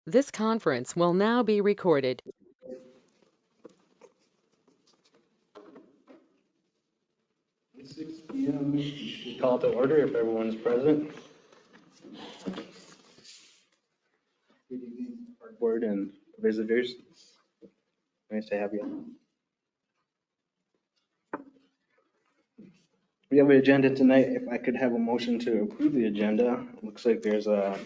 This conference will now be recorded. 6 p.m. Call to order if everyone's present. Good evening, Park Board and visitors. Nice to have you. We have an agenda tonight. If I could have a motion to approve the agenda. Looks like there's a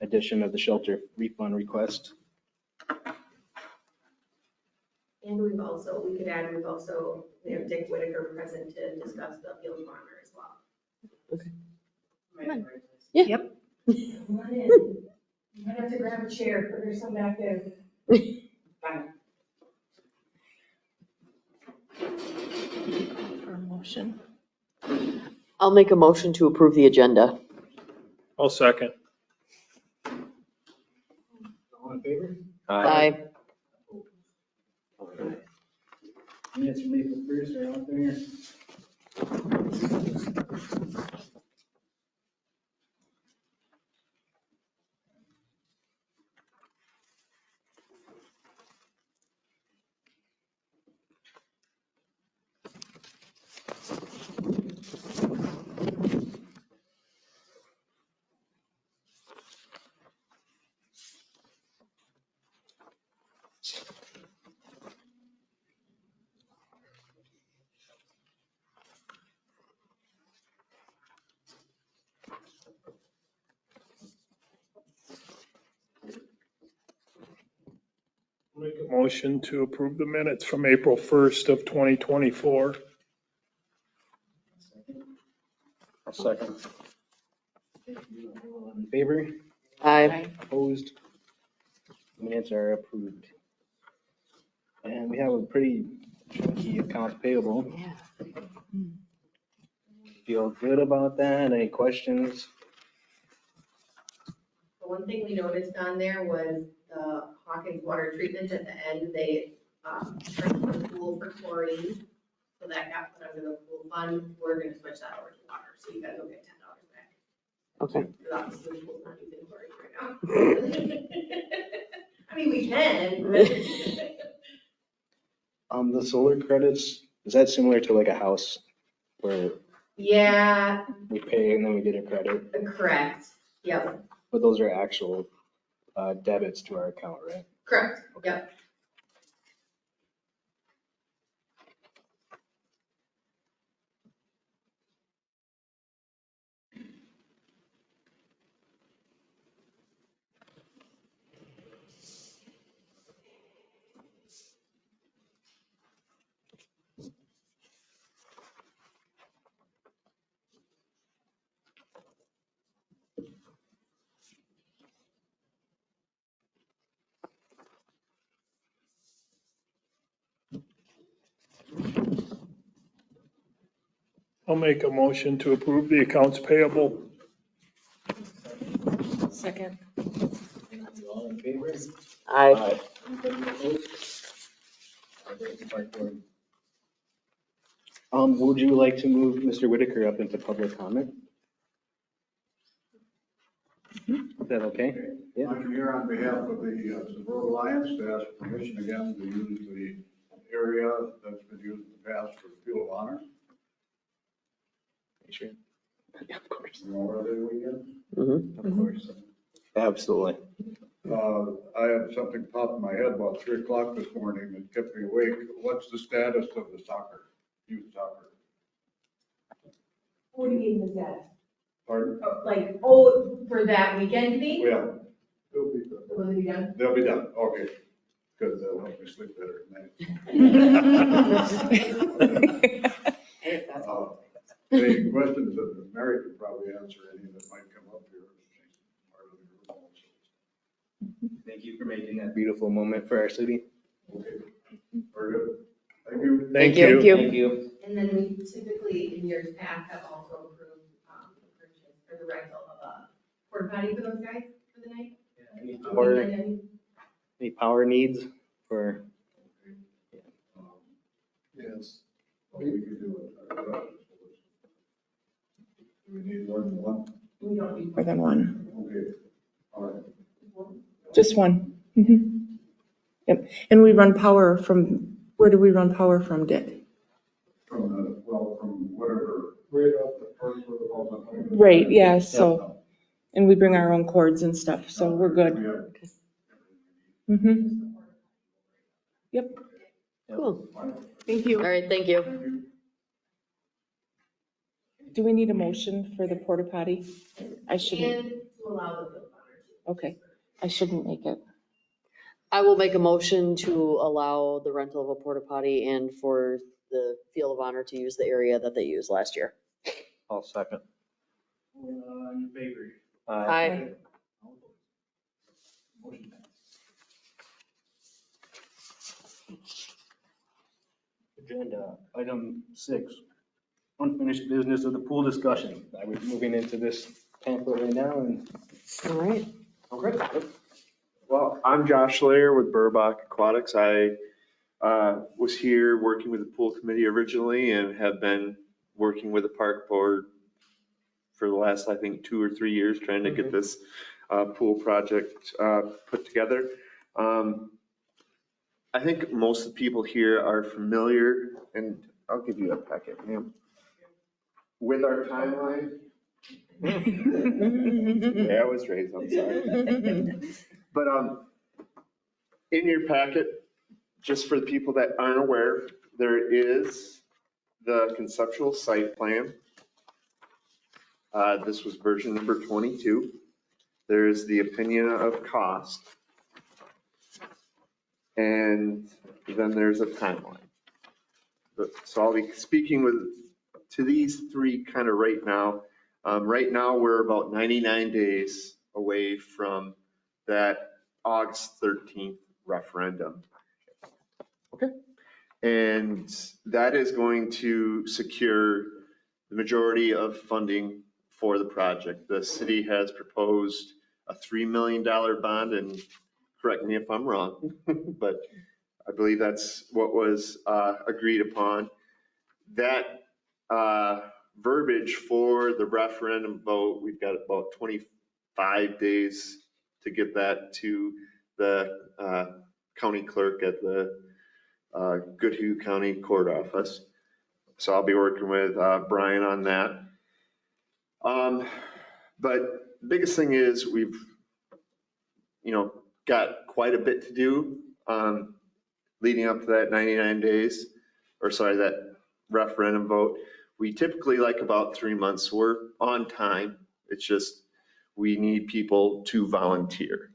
addition of the shelter refund request. And we have Dick Whitaker present to discuss the field farmer as well. Yeah. Yep. Come on in. You might have to grab a chair, but there's some back there. For a motion. I'll make a motion to approve the agenda. I'll second. All in favor? Aye. All right. Minutes from April 1st are out there. Make a motion to approve the minutes from April 1st of 2024. I'll second. All in favor? Aye. Opposed? Minutes are approved. And we have a pretty chunky accounts payable. Feel good about that? Any questions? The one thing we noticed on there was the Hawkins water treatment at the end, they turned the pool for chlorine. So that got put under the pool fund. We're gonna switch that over to water, so you guys will get $10 back. Okay. Because obviously the pool's not using chlorine right now. I mean, we can, but. The solar credits, is that similar to like a house where Yeah, we pay and then we get a credit? correct. Yep, But those are actual debits to our account, right? correct. Yep. I'll make a motion to approve the accounts payable. Second. All in favor? Aye. Would you like to move Mr. Whitaker up into public comment? Is that okay? Yeah. I'm here on behalf of the Suburban Alliance to ask permission again to use the area that's been used in the past for the Field of Honor. Sure. Yeah, of course. Memorial Day weekend. Of course. Absolutely. I have something pop in my head about 3 o'clock this morning that kept me awake. What's the status of the soccer, youth soccer? What do you mean with that? Pardon? For that weekend thing? Well, they'll be done. Will it be done? They'll be done, okay. Good, that'll help me sleep better at night. Any questions that Mary could probably answer any that might come up here. She's part of the group also. Thank you for making that beautiful moment for our city. Okay, very good. Thank you. Thank you. you. Thank you. And then we typically, in years past, have also approved the purchase or the rental of a porta potty for those guys for the night. Any power needs for? Yes. We could do it. Do we need more than one? We don't need. More than one. Okay, all right. Just one. Mhm. Yep. And we run power from, where do we run power from, Dick? From whatever, right up the first of all the. Right, yeah, so, and we bring our own cords and stuff, so we're good. Mm-hmm. Yep, Cool. thank All you. right, thank you. Do we need a motion for the porta potty? I shouldn't, And to allow the field runners. okay, I shouldn't make it. I will make a motion to allow the rental of a porta potty and for the Field of Honor to use the area that they used last year. I'll second. In favor? Aye. Motion passed. Agenda, item 6, unfinished business of the pool discussion. I was moving into this pamphlet right now and. All right. Okay. Well, I'm Josh Slayer with Burbach Aquatics. I was here working with the pool committee originally and have been working with the park board for the last, I think, 2 or 3 years trying to get this pool project put together. I think most of the people here are familiar, and I'll give you that packet, ma'am, with our timeline. Yeah, I was raised, I'm sorry. But in your packet, just for the people that aren't aware, there is the conceptual site plan. This was version number 22. There is the opinion of cost. And then there's a timeline. So I'll be speaking to these three kind of right now. Right now, we're about 99 days away from that August 13th referendum. Okay. And that is going to secure the majority of funding for the project. The city has proposed a $3 million bond, and correct me if I'm wrong, but I believe that's what was agreed upon. That verbiage for the referendum vote, we've got about 25 days to get that to the county clerk at the Goodhue County Court Office. So I'll be working with Brian on that. But the biggest thing is we've, got quite a bit to do leading up to that 99 days, that referendum vote. We typically like about 3 months. We're on time. It's just we need people to volunteer.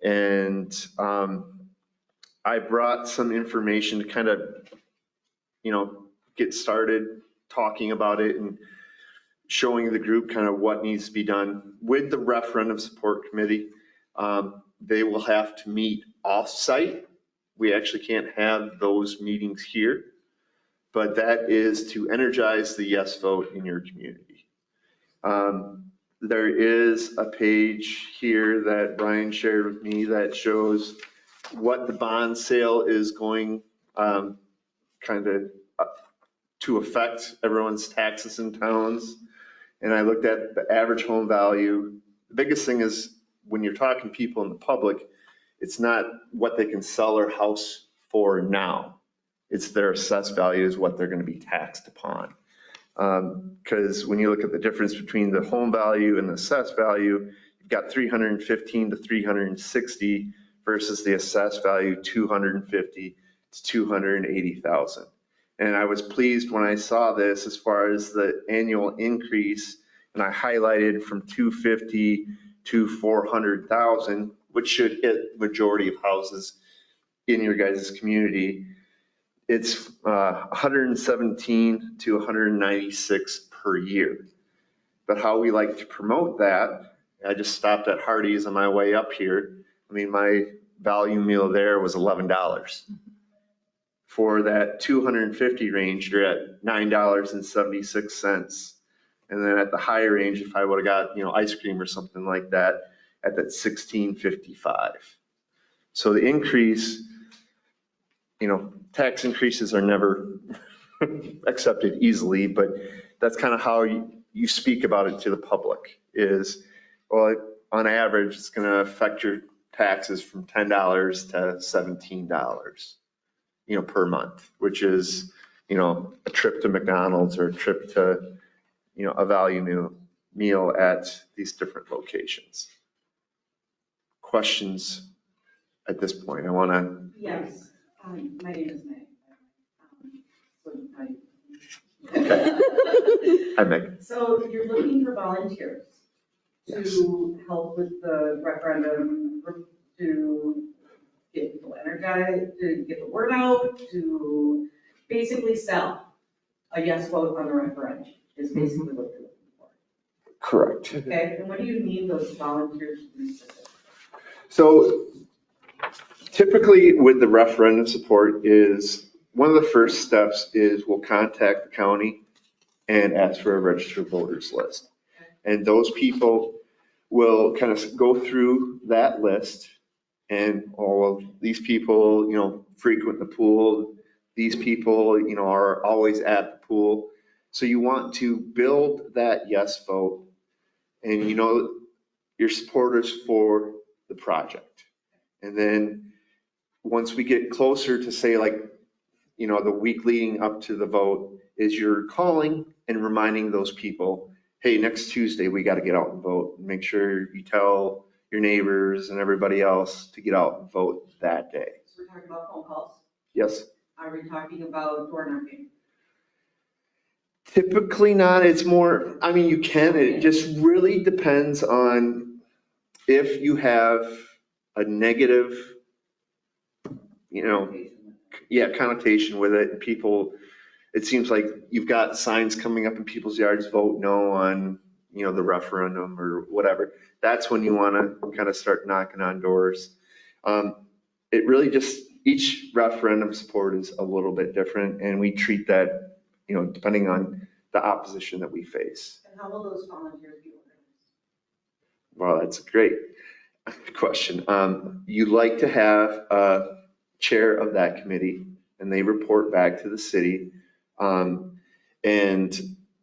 And I brought some information to kind of, get started talking about it and showing the group kind of what needs to be done. With the referendum support committee, they will have to meet off-site. We actually can't have those meetings here, but that is to energize the yes vote in your community. There is a page here that Brian shared with me that shows what the bond sale is going to affect everyone's taxes in towns. And I looked at the average home value. The biggest thing is when you're talking to people in the public, it's not what they can sell their house for now. It's their assessed value is what they're going to be taxed upon. Because when you look at the difference between the home value and the assessed value, you've got 315 to 360 versus the assessed value 250 to 280,000. And I was pleased when I saw this as far as the annual increase, and I highlighted from 250 to 400,000, which should hit majority of houses in your guys' community. It's 117 to 196 per year. But how we like to promote that, I just stopped at Hardee's on my way up here. I mean, my value meal there was $11. For that 250 range, you're at $9.76. And then at the higher range, if I would have got, ice cream or something like that, at that $16.55. So the increase, tax increases are never accepted easily, but that's kind of how you speak about it to the public is, well, on average, it's going to affect your taxes from $10 to $17, per month, which is, a trip to McDonald's or a trip to, a value meal at these different locations. Questions at this point? I want to, Yes, my name is Meg. hi, Meg. So you're looking for volunteers to help with the referendum, to get people energized, to get the word out, to basically sell a yes vote on the referendum is basically what you're looking for. Correct. Okay, and what do you need those volunteers to do? So typically with the referendum support is, one of the first steps is we'll contact the county and ask for a registered voters list. And those people will kind of go through that list and all of these people, frequent the pool. These people, are always at the pool. So you want to build that yes vote and your supporters for the project. And then once we get closer to say the week leading up to the vote is you're calling and reminding those people, hey, next Tuesday, we got to get out and vote. Make sure you tell your neighbors and everybody else to get out and vote that day. So we're talking about phone calls. Yes? Are we talking about door knocking? Typically not. It's more, you can. It just really depends on if you have a negative, connotation with it. People, it seems like you've got signs coming up in people's yards, vote no on, the referendum or whatever. That's when you want to kind of start knocking on doors. It really just, each referendum support is a little bit different, and we treat that, depending on the opposition that we face. And how will those volunteers be organized? Well, that's a great question. You like to have a chair of that committee, and they report back to the city. And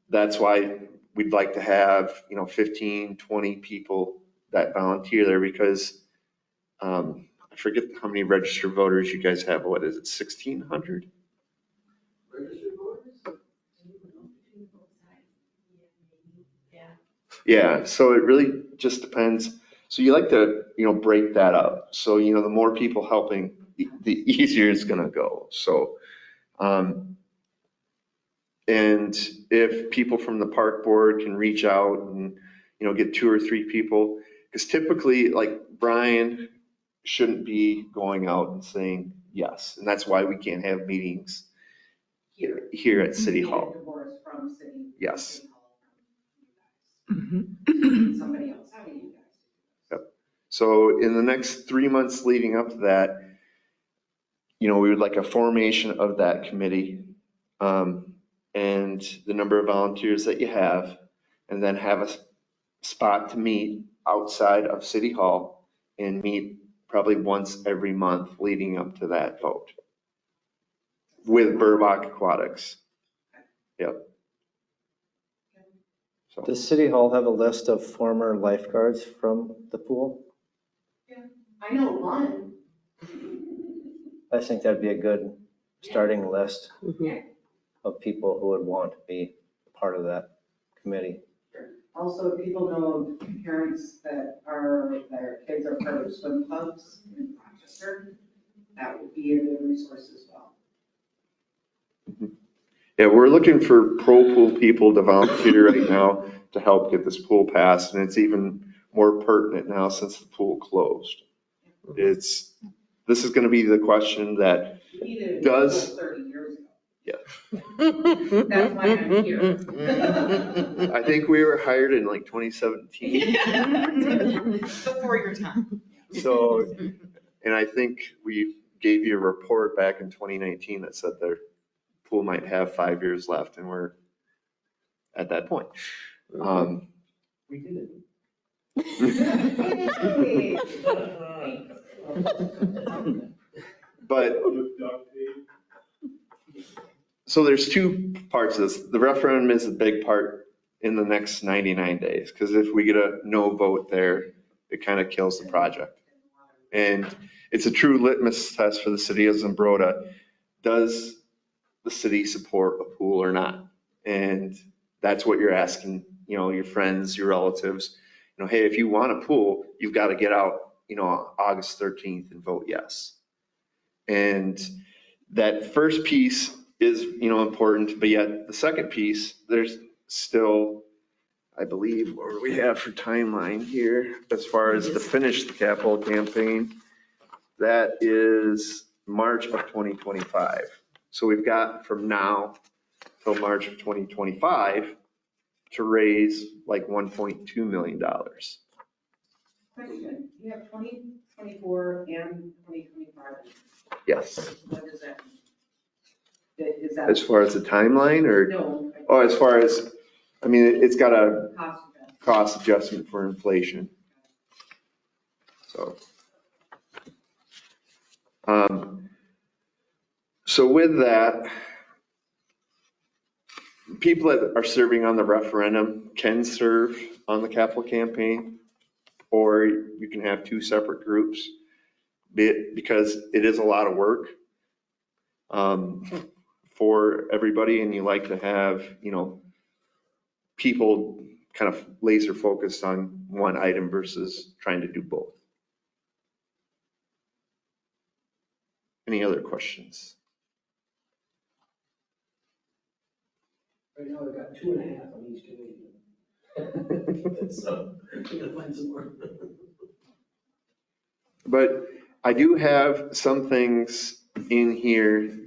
that's why we'd like to have, 15, 20 people that volunteer there, because I forget how many registered voters you guys have. What is it, 1,600? Registered voters? Yeah, so it really just depends. So you like to, break that up. So, the more people helping, the easier it's gonna go. So, and if people from the park board can reach out and, get 2 or 3 people, because typically, like Brian shouldn't be going out and saying yes. And that's why we can't have meetings here at City Hall. Divorce from city. Yes. Somebody else. How do you guys? Yep. So in the next 3 months leading up to that, we would like a formation of that committee, and the number of volunteers that you have, and then have a spot to meet outside of City Hall and meet probably once every month leading up to that vote with Burbach Aquatics. Yep. So. Does City Hall have a list of former lifeguards from the pool? I know one. I think that'd be a good starting list Mhm. of people who would want to be part of that committee. Also, if people know parents that their kids are part of swim clubs in Rochester, that would be a good resource as well. Yeah, we're looking for pro pool people to volunteer right now to help get this pool passed, and it's even more pertinent now since the pool closed. This is going to be the question that We needed Does- 30 years ago. Yeah. That's why I'm here. I think we were hired in like 2017. Before your time. So, and I think we gave you a report back in 2019 that said their pool might have 5 years left, and we're at that point. We did it. But, so there's 2 parts of this. The referendum is a big part in the next 99 days, because if we get a no vote there, it kind of kills the project. And it's a true litmus test for the city of Zumbrota. Does the city support a pool or not? And that's what you're asking, your friends, your relatives. Hey, if you want a pool, you've got to get out, August 13th and vote yes. And that first piece is, important, but yet the second piece, there's still, I believe, what we have for timeline here as far as to finish the capital campaign. That is March of 2025. So we've got from now till March of 2025 to raise like $1.2 million. Question, you have 2024 and 2025. Yes. What is that? Is that? As far as the timeline or, No. oh, as far as, it's got a Cost of that. cost adjustment for inflation. So. So with that, people that are serving on the referendum can serve on the capital campaign, or you can have two separate groups, because it is a lot of work for everybody, and you like to have, people kind of laser focused on one item versus trying to do both. Any other questions? Right now, we've got 2.5 on each committee. So, we gotta find some more. But I do have some things in here.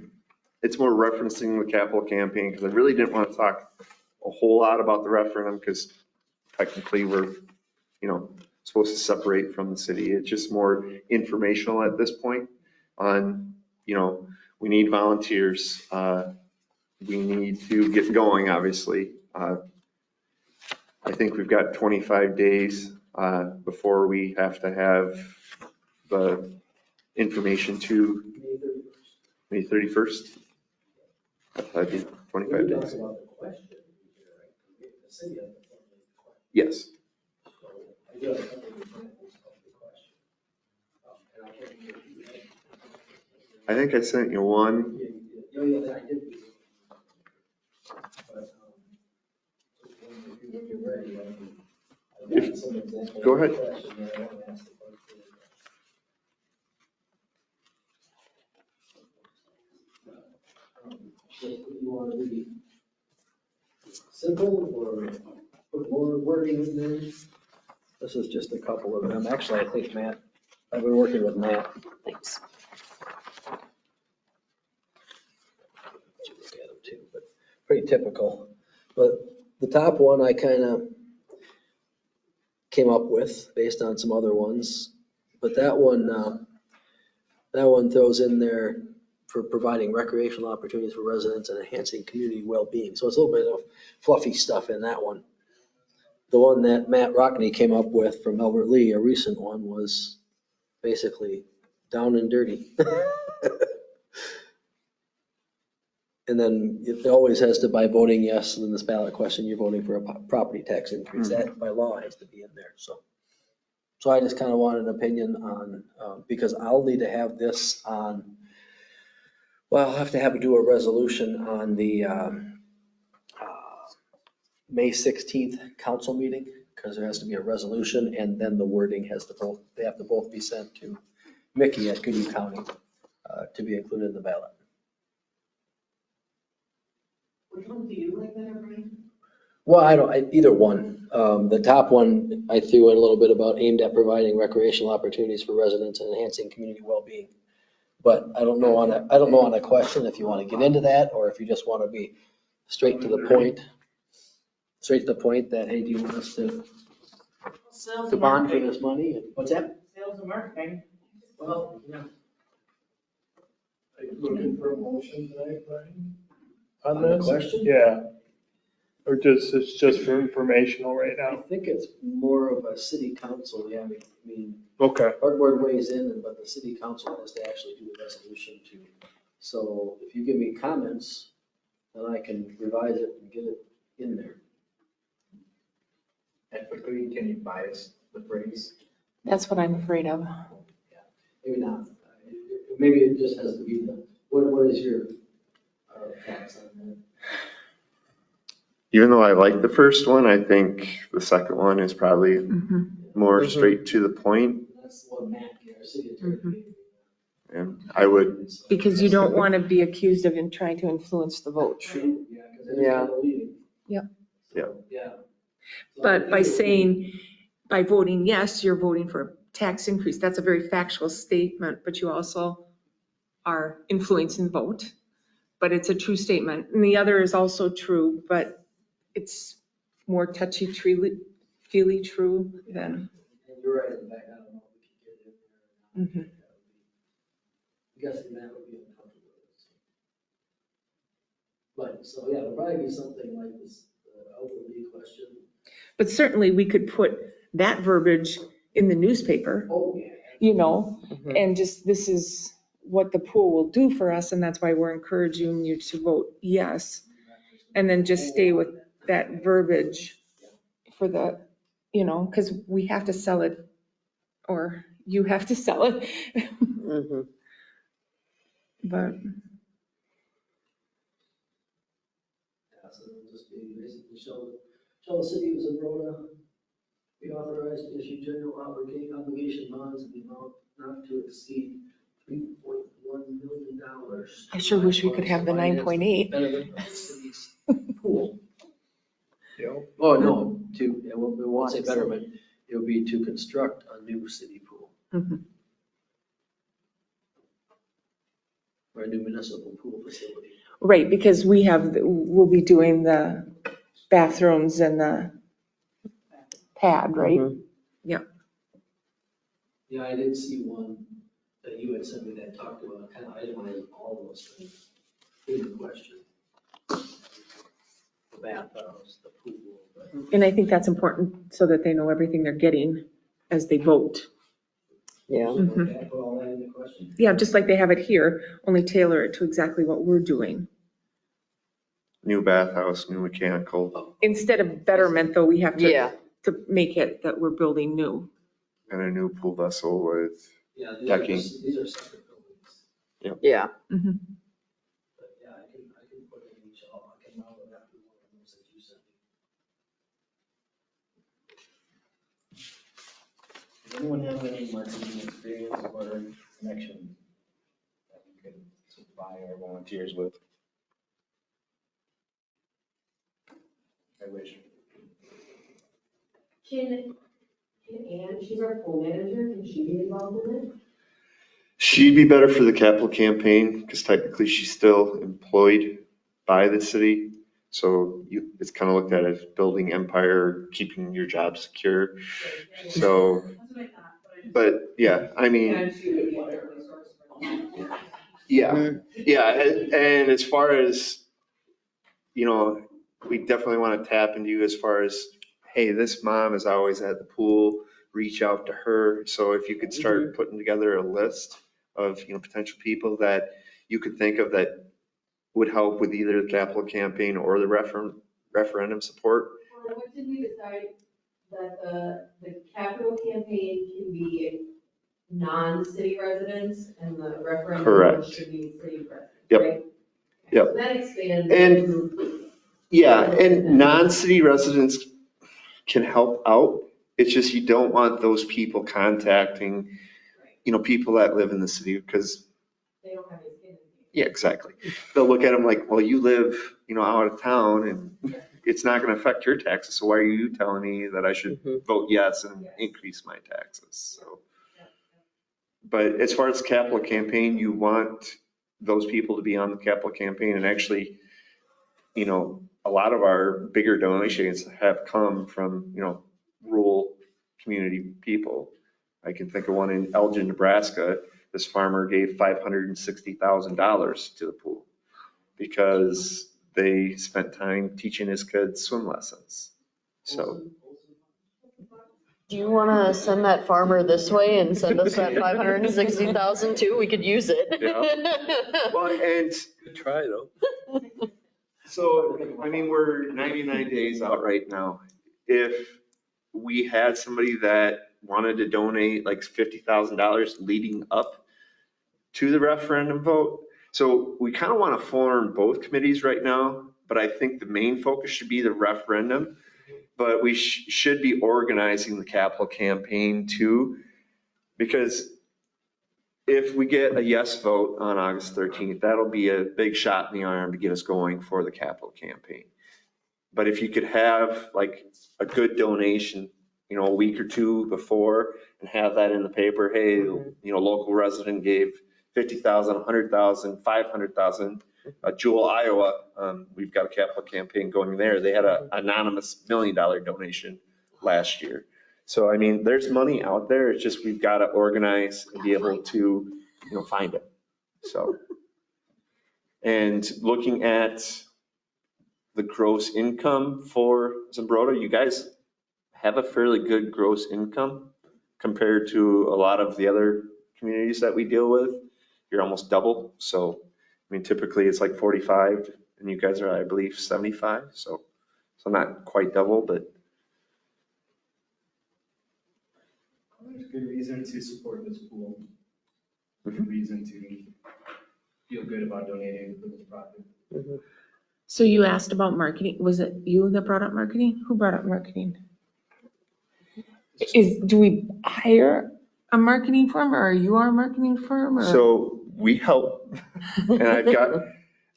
It's more referencing the capital campaign, because I really didn't want to talk a whole lot about the referendum, because technically we're, supposed to separate from the city. It's just more informational at this point on, we need volunteers. We need to get going, obviously. I think we've got 25 days before we have to have the information to May 31st. That'd be 25 days. About the question, right? The city has to formulate the question. Yes. So I do have a couple of examples of the question. And I can't remember if you had. I think I sent you one. Yeah, I did. But, if you're ready, I've got some examples. Go ahead. of the question that I want to ask the clerk. Do you want to be simple or put more wording in there? This is just a couple of them. Actually, I think Matt, I've been working with Matt. Thanks. Should look at them too, but pretty typical. But the top one I kind of came up with based on some other ones. But that one throws in there for providing recreational opportunities for residents and enhancing community well-being. So it's a little bit of fluffy stuff in that one. The one that Matt Rockney came up with from Albert Lee, a recent one, was basically down and dirty. And then it always has to, by voting yes in this ballot question, you're voting for a property tax increase. That by law has to be in there, so. So I just kind of wanted an opinion on, because I'll need to have this on, well, I'll have to do a resolution on the May 16th council meeting, because there has to be a resolution, and then the wording they have to both be sent to Mickey at Goodhue County to be included in the ballot. Which one do you like better, Brian? Well, either one. The top one, I threw in a little bit about aimed at providing recreational opportunities for residents and enhancing community well-being. But I don't know on a question if you want to get into that, or if you just want to be straight to the point that, hey, do you want us to bond for this money? What's that? Sales and marketing. Well, yeah. Are you looking for a motion tonight, Brian? On the question? Yeah. Or it's just for informational right I now? think it's more of a city council, yeah, I mean, Okay. our board weighs in, but the city council has to actually do the resolution too. So if you give me comments, then I can revise it and get it in there. Ethically, can you bias the phrase? That's what I'm afraid of. maybe it just has to be what is your tax on that? Even though I like the first one, I think the second one is probably more straight to the point. That's what Matt, our city attorney, gave me. And I would, Because you don't want to be accused of trying to influence the vote. True, yeah, because they're Yeah. kind of leading. Yep. So, yeah. So But by saying, by voting yes, you're voting for a tax increase. That's a very factual statement, but you also are influencing the vote. But it's a true statement. And the other is also true, but it's more touchy-feely true than. And you're right, in fact, I don't know if we can get in there. Mhm. I'm guessing that would be uncomfortable. But, so, yeah, it'll probably be something like this, elderly question. But certainly we could put that verbiage in the newspaper, Oh, yeah. you know, and just, this is what the pool will do for us, and that's why we're encouraging you to vote yes. And then just stay with that verbiage for the, you know, because we have to sell it, or you have to sell it. Mhm. But, Yeah, so it'll just be basically show the city of Zonota be authorized to issue general obligation bonds in the amount not to exceed $3.1 million. I sure wish we could have the 9.8. Benefit of the city's pool. Yeah. Oh, no, it won't say betterment, it would be to construct a new city pool. Mhm. Or a new municipal pool facility. Right, because we'll be doing the bathrooms and the pad, right? Mhm. Yeah, I did see one that you had sent me that talked about, kind of itemized all those things in the question. The bathhouse, the pool, but And I think that's important so that they know everything they're getting as they vote. Yeah. Mhm. I put all that in the question. Yeah, just like they have it here, only tailor it to exactly what we're doing. new bathhouse, new mechanical, Instead of betterment, though, we have Yeah. to make it that we're building new. and a new pool vessel with, Yeah, Decking. these are separate buildings. Yeah. Mhm. But yeah, I can put in each, I can model that through one of those that you sent me. Does anyone have any marketing experience or connection that we could supply our volunteers with? I wish. Can Ann, she's our pool manager, can she be involved in it? she'd be better for the capital campaign because technically she's still employed by the city. So it's kind of looked at as building empire, keeping your job secure. So, That's what I thought, but yeah, I mean, and she would be a better resource for them. yeah, yeah. And as far as, you know, we definitely want to tap into you as far as, hey, this mom is always at the pool, reach out to her. So if you could start putting together a list of, you know, potential people that you could think of that would help with either the capital campaign or the referendum support. Or what did we decide that the capital campaign can be non-city residents and the referendum Correct. should be city residents, Yep. right? Yep. So that expands. And yeah, and non-city residents can help out. It's just you don't want those people contacting, you know, people that live in the city because, They don't have any skin in the game. yeah, exactly. They'll look at them like, well, you live, you know, out of town and it's not going to affect your taxes. So why are you telling me that I should vote yes and increase my taxes? So, but as far as capital campaign, you want those people to be on the capital campaign and actually, you know, a lot of our bigger donations have come from, you know, rural community people. I can think of one in Elgin, Nebraska. This farmer gave $560,000 to the pool because they spent time teaching his kids swim lessons. So, Do you want to send that farmer this way and send us that 560,000 too? We could use it. well, and Good try, though. so, I mean, we're 99 days out right now. If we had somebody that wanted to donate like $50,000 leading up to the referendum vote. So we kind of want to form both committees right now, but I think the main focus should be the referendum. But we should be organizing the capital campaign too, because if we get a yes vote on August 13th, that'll be a big shot in the arm to get us going for the capital campaign. But if you could have like a good donation, you know, a week or two before and have that in the paper, hey, you know, local resident gave 50,000, 100,000, 500,000. Jewel, Iowa, we've got a capital campaign going there. They had an anonymous $1 million donation last year. So, I mean, there's money out there. It's just we've got to organize and be able to, you know, find it. So, and looking at the gross income for Zumbrota, you guys have a fairly good gross income compared to a lot of the other communities that we deal with. You're almost double. So, I mean, typically it's like 45 and you guys are, I believe, 75. So not quite double, but. There's a good reason to support this pool. Good reason to feel good about donating for this project. So you asked about marketing. Was it you that brought up marketing? Who brought up marketing? Do we hire a marketing firm, or are you our marketing firm? Or? So we help, and I've got,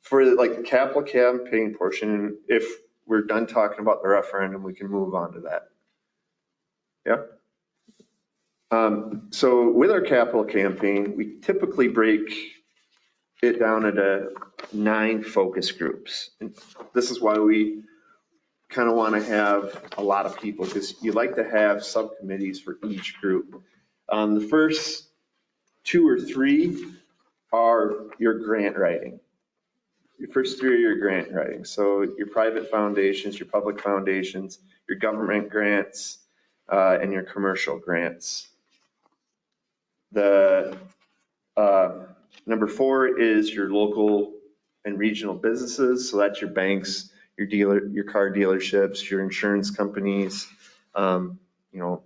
for like the capital campaign portion, if we're done talking about the referendum, we can move on to that. Yeah. So with our capital campaign, we typically break it down into 9 focus groups. And this is why we kind of want to have a lot of people, because you like to have subcommittees for each group. The first 2 or 3 are your grant writing. Your first 3 are your grant writing. So your private foundations, your public foundations, your government grants, and your commercial grants. The number 4 is your local and regional businesses. So that's your banks, your car dealerships, your insurance companies, you know,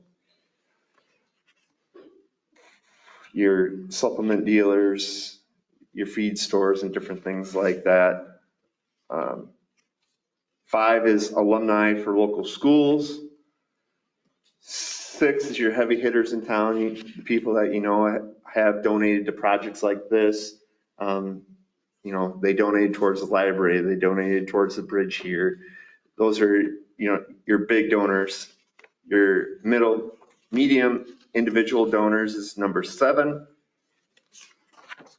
your supplement dealers, your feed stores and different things like that. 5 is alumni for local schools. 6 is your heavy hitters in town, the people that you know have donated to projects like this. You know, they donated towards the library, they donated towards the bridge here. Those are, you know, your big donors. Your medium individual donors is number 7.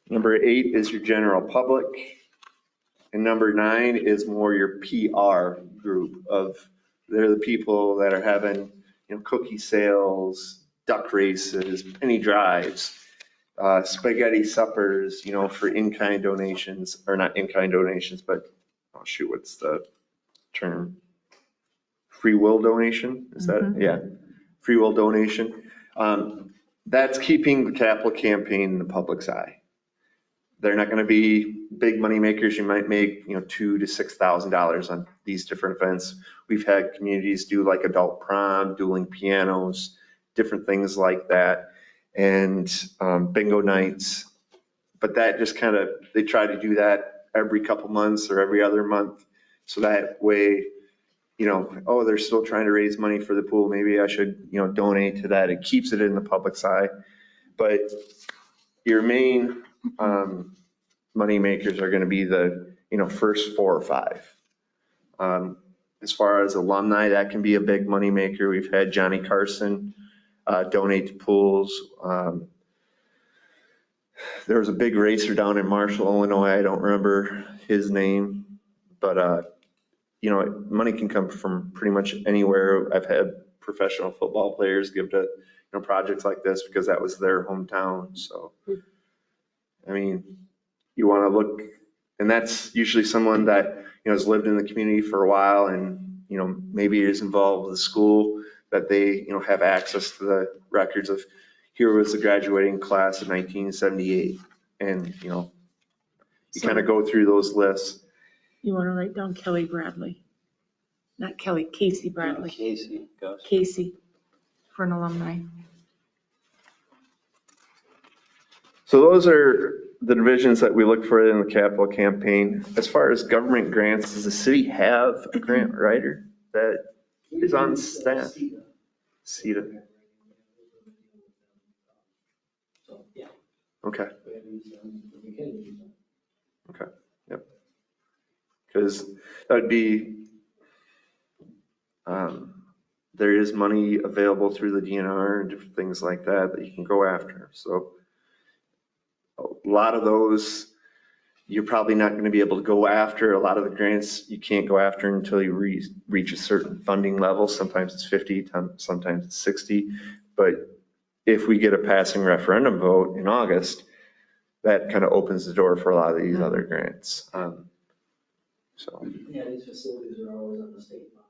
Number 8 is your general public. And number 9 is more your PR group of, they're the people that are having, you know, cookie sales, duck races, penny drives, spaghetti suppers, you know, for in-kind donations, or not in-kind donations, but, oh shoot, what's the term? Free will donation, is that? Yeah, free will donation. That's keeping the capital campaign in the public's eye. They're not going to be big money makers. You might make, you know, $2,000 to $6,000 on these different events. We've had communities do like adult prom, dueling pianos, different things like that, and bingo nights. But that just kind of, they try to do that every couple months or every other month. So that way, you know, oh, they're still trying to raise money for the pool. Maybe I should, you know, donate to that. It keeps it in the public's eye. But your main money makers are going to be the, you know, first 4 or 5. As far as alumni, that can be a big money maker. We've had Johnny Carson donate to pools. There was a big racer down in Marshall, Illinois. I don't remember his name, but you know, money can come from pretty much anywhere. I've had professional football players give to, you know, projects like this because that was their hometown. So, I mean, you want to look, and that's usually someone that, you know, has lived in the community for a while and, you know, maybe is involved with the school, that they, you know, have access to the records of, here was the graduating class of 1978. And, you know, you kind of go through those lists. You want to write down Kelly Bradley, not Kelly, Casey Bradley. Casey, gosh. Casey for an alumni. So those are the divisions that we look for in the capital campaign. As far as government grants, does the city have a grant writer that is on staff? CETA. So, yeah, Okay. we have used them, we can use them. Because that would be, there is money available through the DNR and different things like that that you can go after. So a lot of those, you're probably not going to be able to go after. A lot of the grants you can't go after until you reach a certain funding level. Sometimes it's 50, sometimes it's 60. But if we get a passing referendum vote in August, that kind of opens the door for a lot of these other grants. So. Yeah, these facilities are always on the state bond.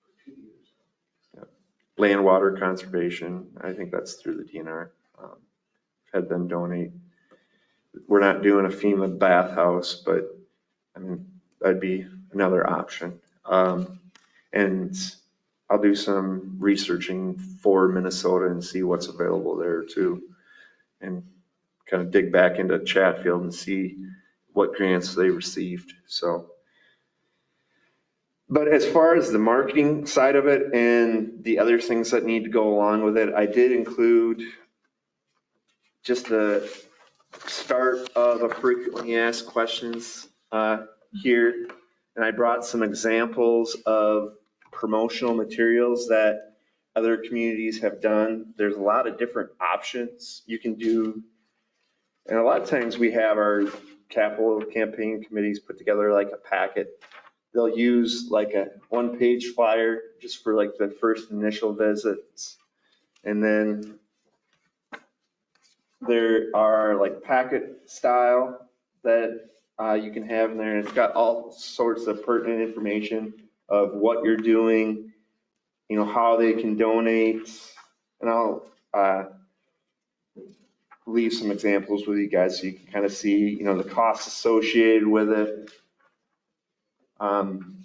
For 2 years. Land water conservation, I think that's through the DNR. Had them donate. We're not doing a FEMA bathhouse, but I mean, that'd be another option. And I'll do some researching for Minnesota and see what's available there too. And kind of dig back into Chatfield and see what grants they received. So. But as far as the marketing side of it and the other things that need to go along with it, I did include just the start of a frequently asked questions here. And I brought some examples of promotional materials that other communities have done. There's a lot of different options you can do. And a lot of times we have our capital campaign committees put together like a packet. They'll use like a 1-page flyer just for like the first initial visits. And then there are like packet style that you can have in there. It's got all sorts of pertinent information of what you're doing, you know, how they can donate. And I'll leave some examples with you guys so you can kind of see, you know, the costs associated with it.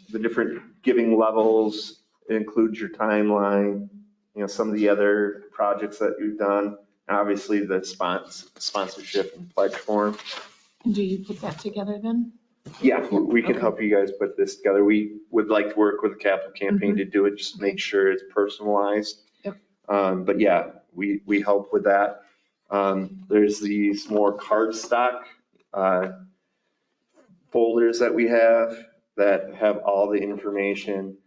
The different giving levels, it includes your timeline, you know, some of the other projects that you've done, and obviously the sponsorship and pledge form. And do you put that together then? Yeah, we can help you guys put this together. We would like to work with the capital campaign to do it, just make sure it's personalized. Yep. But yeah, we help with that. There's these more cardstock folders that we have that have all the information.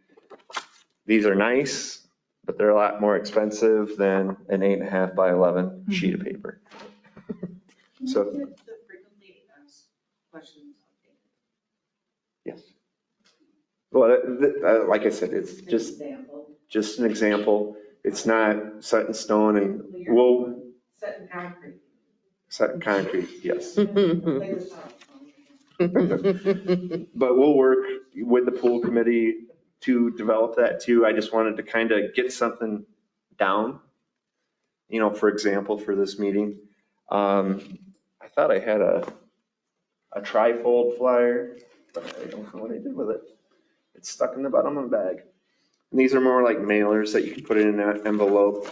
These are nice, but they're a lot more expensive than an 8.5 by 11 sheet of paper. So, Can you get the frequently asked questions updated? yes. Well, like I said, it's An just example. an example. It's not set in stone, and we'll Set in concrete. set in concrete, yes. Like this house. But we'll work with the pool committee to develop that too. I just wanted to kind of get something down, you know, for example, for this meeting. I thought I had a tri-fold flyer, but I don't know what I did with it. It's stuck in the bottom of the bag. And these are more like mailers that you can put in an envelope.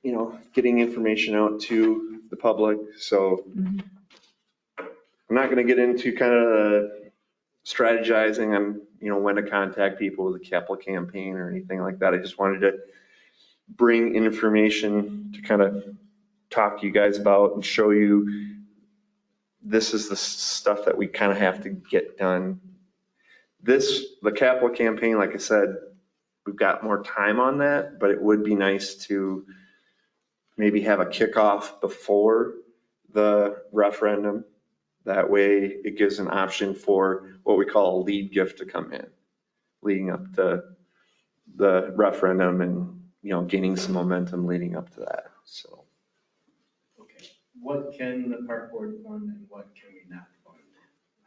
You know, getting information out to the public. So I'm not going to get into kind of the strategizing on, you know, when to contact people with a capital campaign or anything like that. I just wanted to bring information to kind of talk to you guys about and show you this is the stuff that we kind of have to get done. The capital campaign, like I said, we've got more time on that, but it would be nice to maybe have a kickoff before the referendum. That way it gives an option for what we call a lead gift to come in, leading up to the referendum and, you know, gaining some momentum leading up to that, so. Okay, what can the park board fund and what can we not fund?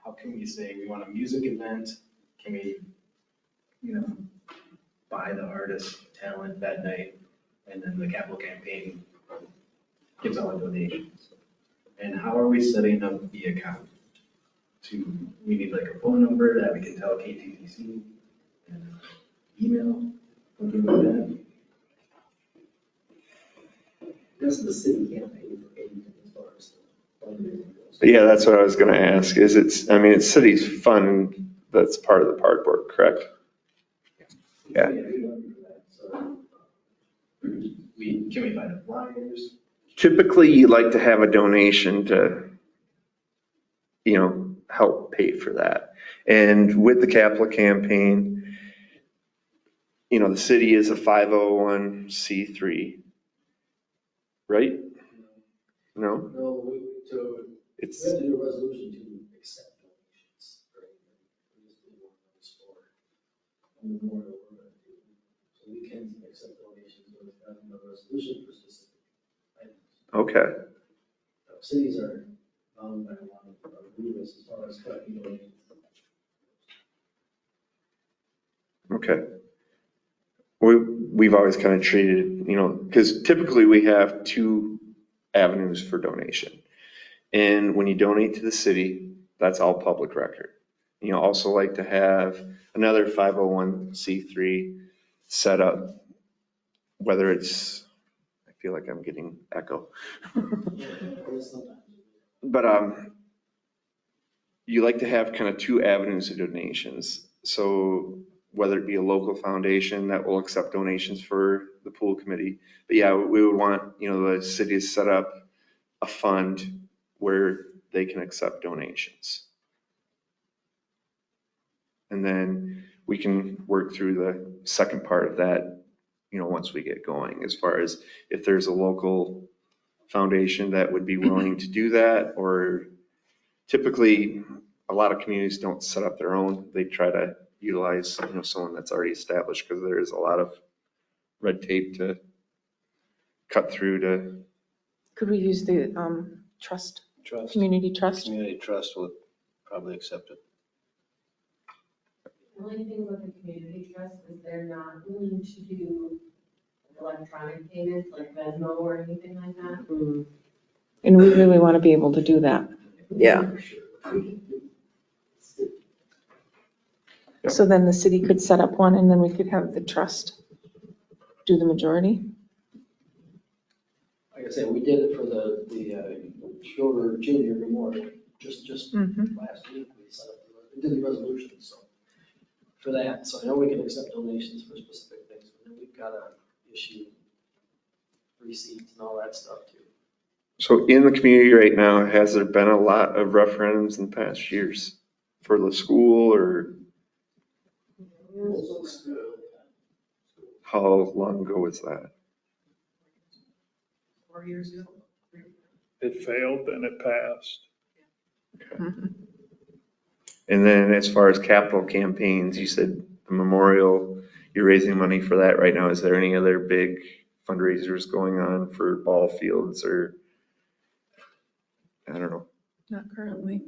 How can we say we want a music event? Can we, you know, buy the artist talent that night and then the capital campaign gives all the donations? And how are we setting up the account? We need like a phone number that we can tell KTTC and email, something like that. Guess the city can't pay for anything as far as the fundraising goes. Yeah, that's what I was gonna ask, is it's city's fund that's part of the park board, correct? Yeah. We don't do that, so. Can we buy the flyers? Typically, you like to have a donation to, help pay for that. And with the capital campaign, the city is a 501c3, right? No? No, so we It's, have to do a resolution to accept donations, right? We just do one of those for Memorial we're gonna do. So we can accept donations, but it's not a resolution for specific items. okay. Cities are bound by a lot of rules as far as collecting donations. Okay. We've always kind of treated, because typically we have two avenues for donation. And when you donate to the city, that's all public record. You also like to have another 501c3 set up, whether it's, I feel like I'm getting echo. But you like to have kind of two avenues of donations. So whether it be a local foundation that will accept donations for the pool committee. But yeah, we would want, the city to set up a fund where they can accept donations. And then we can work through the second part of that, once we get going, as far as if there's a local foundation that would be willing to do that, or typically a lot of communities don't set up their own. They try to utilize, someone that's already established, because there is a lot of red tape to cut through to. Could we use the trust, community trust? Community trust would probably accept it. The only thing with the community trust is they're not willing to do electronic payments like Venmo or anything like that. Mm, And we really want to be able to do that. Yeah, So then the city could set up one and then we could have the trust do the majority. Like I said, we did it for the Schroeder Junior Memorial, just Mhm. last week, we did the resolution, so, for that, so I know we can accept donations for specific things, but then we've got to issue receipts and all that stuff too. So in the community right now, has there been a lot of referendums in past years for the school, or how long ago was that? 4 years ago. It failed, then it passed. And then as far as capital campaigns, you said the memorial, you're raising money for that right now. Is there any other big fundraisers going on for ball fields, or, I don't know. Not currently.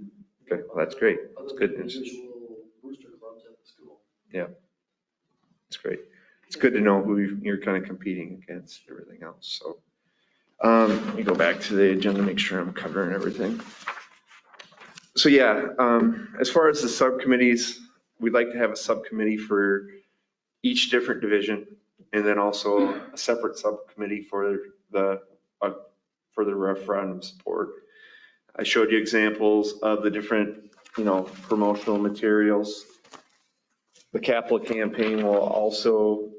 Okay, well, that's great. That's good news. Usual booster clubs at the school. It's great. It's good to know who you're kind of competing against, everything else, so. Let me go back to the agenda, make sure I'm covering everything. So yeah, as far as the subcommittees, we'd like to have a subcommittee for each different division, and then also a separate subcommittee for the referendum support. I showed you examples of the different, promotional materials. The capital campaign will also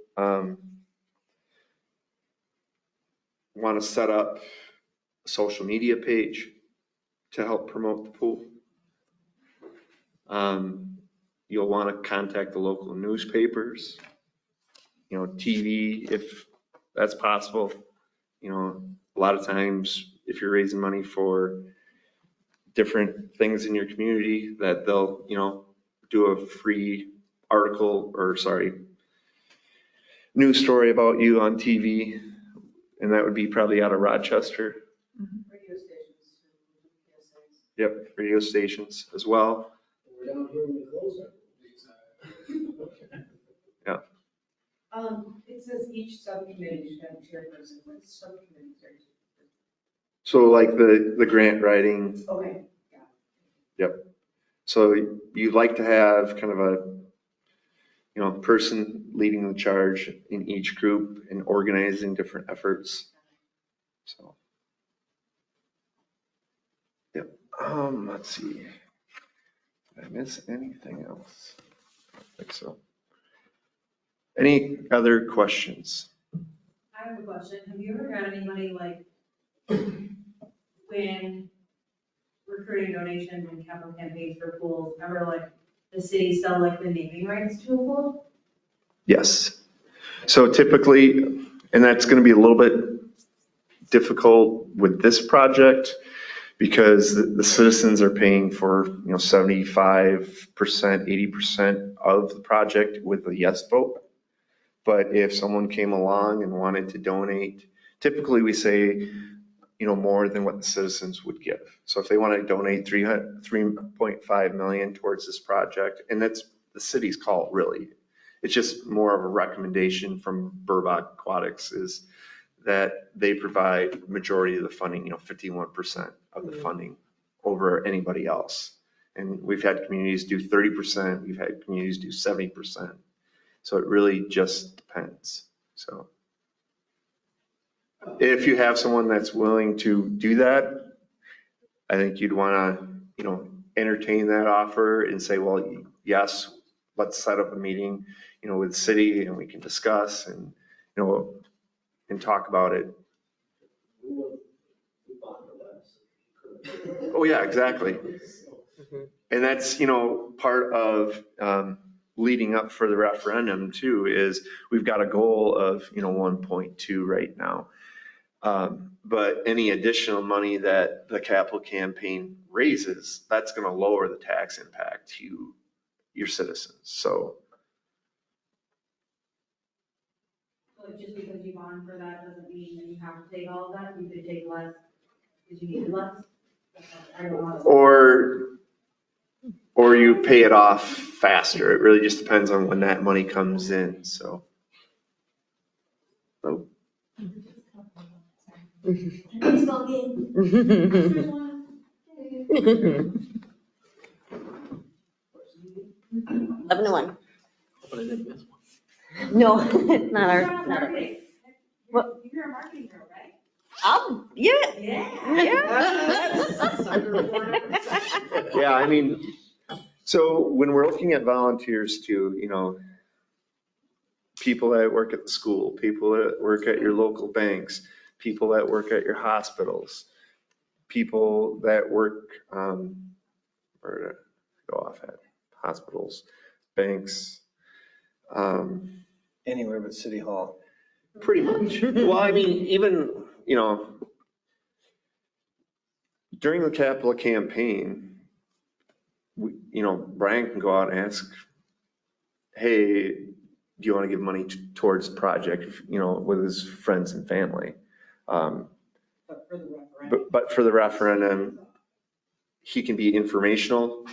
want to set up a social media page to help promote the pool. You'll want to contact the local newspapers, TV, if that's possible. A lot of times, if you're raising money for different things in your community, that they'll, do a free article, news story about you on TV. And that would be probably out of Rochester. Radio stations. PSAs. Yep, radio stations as well. We're down here when we close our. It says each subcommittee should have a chairperson. What subcommittees are? So like the grant writing, Okay. so you'd like to have kind of a, person leading the charge in each group and organizing different efforts. So. Yep, let's see. Did I miss anything else? I don't think so. Any other questions? I have a question. Have you ever got any money like when recruiting donations and capital campaigns for pools, ever like the city sell like the naming rights to a pool? Yes. So typically, and that's going to be a little bit difficult with this project because the citizens are paying for, 75%, 80% of the project with a yes vote. But if someone came along and wanted to donate, typically we say, more than what the citizens would give. So if they want to donate 3.5 million towards this project, and that's the city's call really. It's just more of a recommendation from Burbach Aquatics is that they provide majority of the funding, 51% of the funding over anybody else. And we've had communities do 30%, we've had communities do 70%. So it really just depends. So if you have someone that's willing to do that, I think you'd want to, entertain that offer and say, well, yes, let's set up a meeting, with the city and we can discuss and, and talk about it. Oh yeah, exactly. And that's, part of leading up for the referendum too, is we've got a goal of, 1.2 right now. But any additional money that the capital campaign raises, that's going to lower the tax impact to your citizens. So. So just because you bond for that doesn't mean that you have to take all of that, you could take less because you needed less? I don't know. Or you pay it off faster. It really just depends on when that money comes in, so. Oh. Baseball game. 11-1. No, it's not our. What? You're a marketing girl, right? Yeah. Yeah. Yeah, I mean, so when we're looking at volunteers too, people that work at the school, people that work at your local banks, people that work at your hospitals, people that work, or to go off at hospitals, banks. Anywhere but City Hall. Pretty much. Well, I mean, even, during the capital campaign, Brian can go out and ask, hey, do you want to give money towards the project, with his friends and family? But for the referendum. But for the referendum, he can be informational.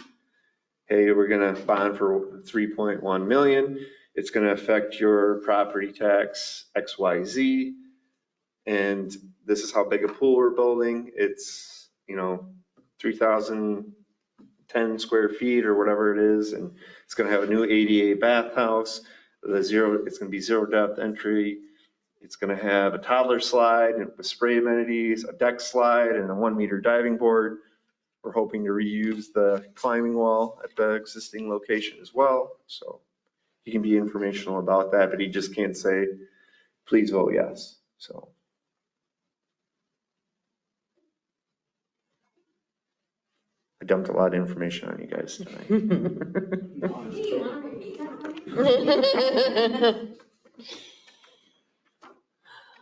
Hey, we're going to bond for 3.1 million. It's going to affect your property tax XYZ. And this is how big a pool we're building. It's, 3,010 square feet or whatever it is. And it's going to have a new ADA bathhouse. It's going to be zero depth entry. It's going to have a toddler slide with spray amenities, a deck slide, and a 1 meter diving board. We're hoping to reuse the climbing wall at the existing location as well. So he can be informational about that, but he just can't say, please vote yes. So. I dumped a lot of information on you guys tonight.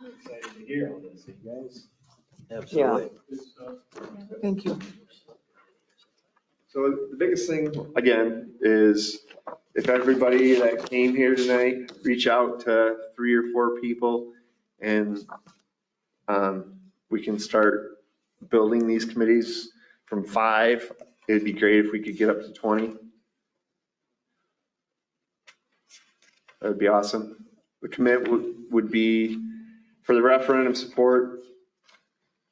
Excited to hear all this, you guys. Absolutely. Thank you. So the biggest thing, again, is if everybody that came here tonight, reach out to 3 or 4 people and we can start building these committees from 5. It'd be great if we could get up to 20. That would be awesome. The commit would be for the referendum support,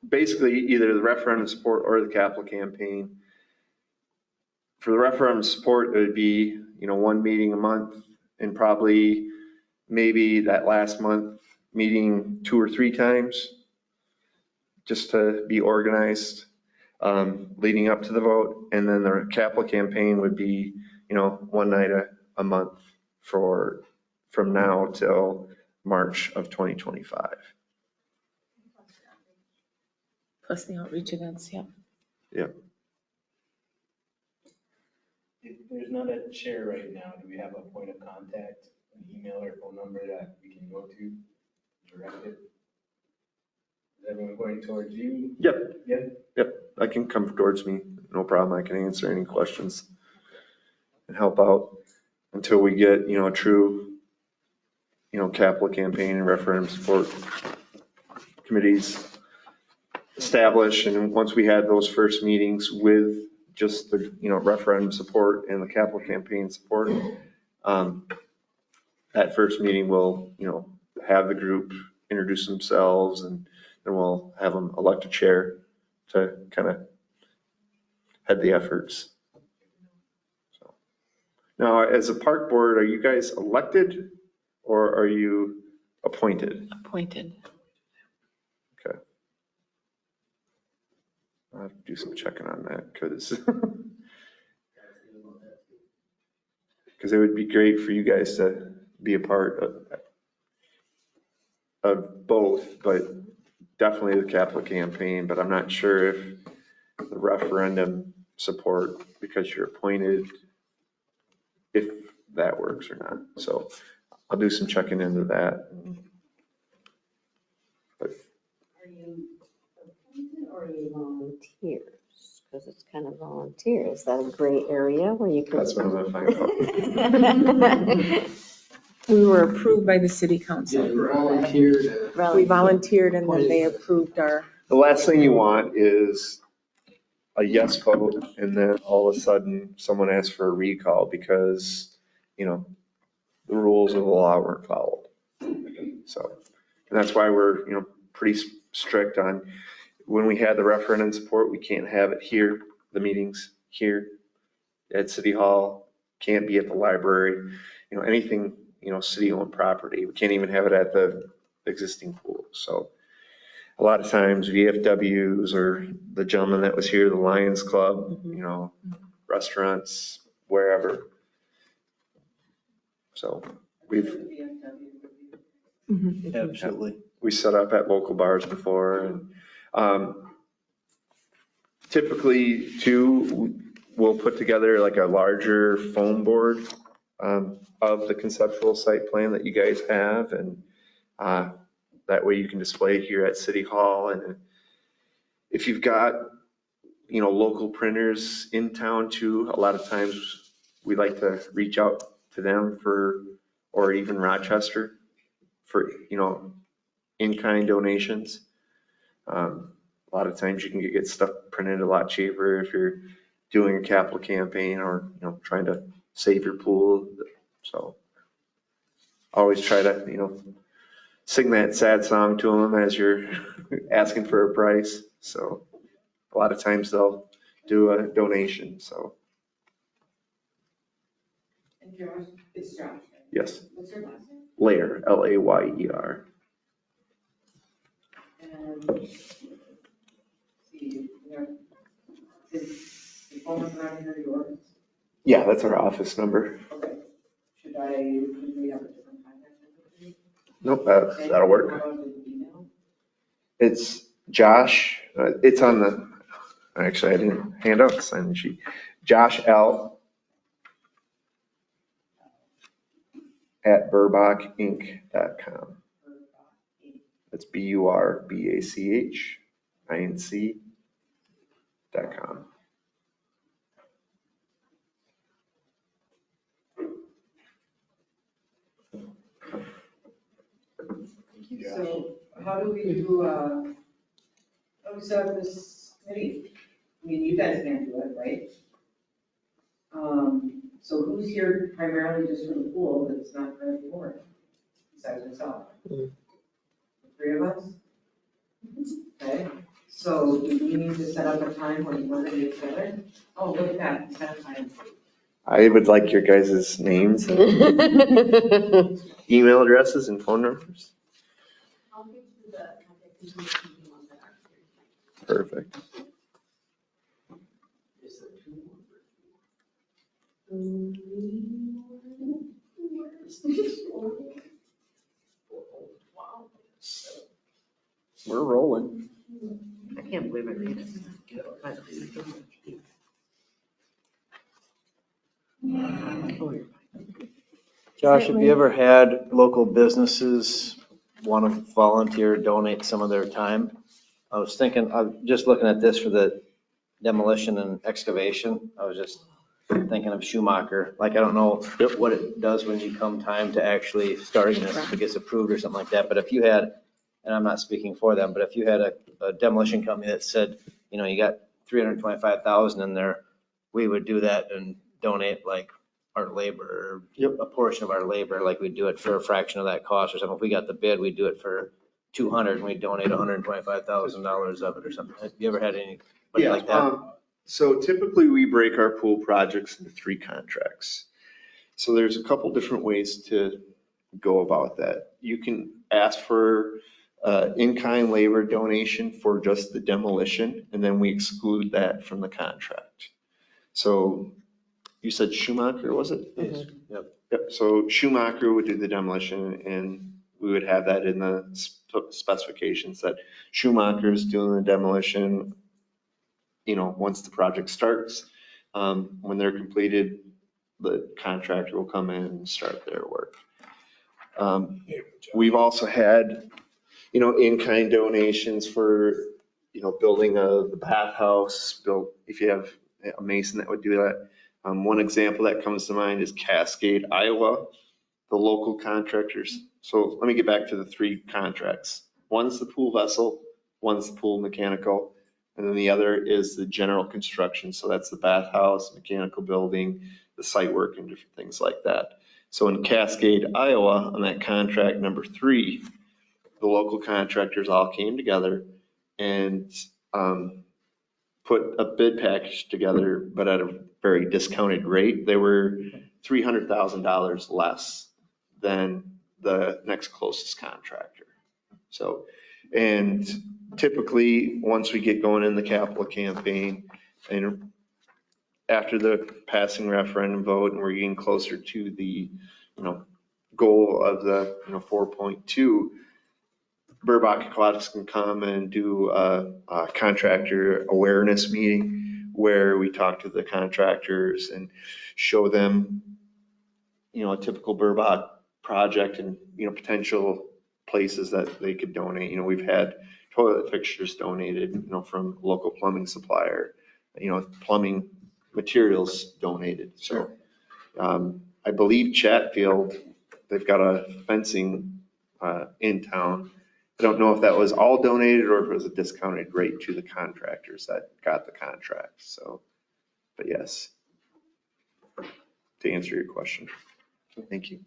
basically either the referendum support or the capital campaign. For the referendum support, it would be, 1 meeting a month and probably maybe that last month meeting 2 or 3 times. just to be organized leading up to the vote. And then the capital campaign would be, one night a month from now till March of 2025. Plus the outreach events, yeah. If there's not a chair right now, do we have a point of contact, an email or phone number that we can go to, direct it? Is everyone going towards you? Yep. Yep. I can come towards me, no problem. I can answer any questions and help out until we get, a true, capital campaign and referendum support committees established. And once we had those first meetings with just the, referendum support and the capital campaign support, that first meeting will, have the group introduce themselves, and then we'll have them elect a chair to kind of head the efforts. So now, as a park board, are you guys elected or are you appointed? Appointed. Okay. I'll have to do some checking on that because it would be great for you guys to be a part of both, but definitely the capital campaign. But I'm not sure if the referendum support, because you're appointed, if that works or not. So I'll do some checking into that. But Are you appointed or are you volunteers? Because it's kind of volunteer. Is that a gray area where you can? that's what I'm gonna find out. We were approved by the city council. We volunteered and then they approved our. The last thing you want is a yes vote and then all of a sudden someone asks for a recall because, the rules of the law weren't followed. So, and that's why we're, pretty strict on when we had the referendum support, we can't have it here, the meetings here at City Hall, can't be at the library, anything, city-owned property. We can't even have it at the existing pool. So a lot of times VFWs or the gentleman that was here, the Lions Club, restaurants, wherever. So Absolutely. we set up at local bars before. And typically too, we'll put together like a larger foam board of the conceptual site plan that you guys have. And that way you can display it here at City Hall. And if you've got, local printers in town too, a lot of times we like to reach out to them or even Rochester for, in-kind donations. A lot of times you can get stuff printed a lot cheaper if you're doing a capital campaign or, trying to save your pool. So always try to, sing that sad song to them as you're asking for a price. So a lot of times they'll do a donation. So And Josh, it's Josh. yes, What's your last name? Layer, Layer. And see, is the phone number on here yours? Yeah, that's our office number. Okay. Should we have a different contact number for you? Nope, that'll work. How about an email? It's Josh, it's on the, actually I didn't hand out the sign-in sheet. Josh L. @burbachinc.com. That's BURBACHINC.com. So how do we set up this committee? I mean, you guys can't do it, right? So who's here primarily just for the pool that's not for the board? Besides myself? The three of us? Okay, so do we need to set up a time when we're gonna get together? Oh, look at that, set a time. I would like your guys' names, email addresses and phone numbers. I'll get you the contact information you want that are. Perfect. We're rolling. I can't believe I read it. Oh, you're Josh, have you ever had local businesses want to volunteer, donate some of their time? I was thinking, I'm just looking at this for the demolition and excavation. I was just thinking of Schumacher. Like, I don't know what it does when you come time to actually starting this, if it gets approved or something like that. But if you had, and I'm not speaking for them, but if you had a demolition company that said, you know, you got 325,000 in there, we would do that and donate like our labor, a portion of our labor, like we'd do it for a fraction of that cost or something. If we got the bid, we'd do it for 200 and we'd donate $125,000 of it or something. Have you ever had anybody like that? So typically we break our pool projects into 3 contracts. So there's a couple different ways to go about that. You can ask for in-kind labor donation for just the demolition, and then we exclude that from the contract. So you said Schumacher, was it? Yes. Yep. Yep, so Schumacher would do the demolition, and we would have that in the specifications that Schumacher's doing the demolition, you know, once the project starts. When they're completed, the contractor will come in and start their work. We've also had, you know, in-kind donations for, you know, building the bathhouse, if you have a mason that would do that. One example that comes to mind is Cascade, Iowa, the local contractors. So let me get back to the 3 contracts. One's the pool vessel, one's the pool mechanical, and then the other is the general construction. So that's the bathhouse, mechanical building, the site work, and different things like that. So in Cascade, Iowa, on that contract number 3, the local contractors all came together and put a bid package together, but at a very discounted rate. They were $300,000 less than the next closest contractor. So, and typically, once we get going in the capital campaign, and after the passing referendum vote, and we're getting closer to the, you know, goal of the, you know, 4.2, Burbach Aquatics can come and do a contractor awareness meeting where we talk to the contractors and show them, you know, a typical Burbach project and, you know, potential places that they could donate. You know, we've had toilet fixtures donated, you know, from a local plumbing supplier, you know, plumbing materials donated. So I believe Chatfield, they've got a fencing in town. I don't know if that was all donated or if it was a discounted rate to the contractors that got the contract. So, but yes, to answer your question. Thank you.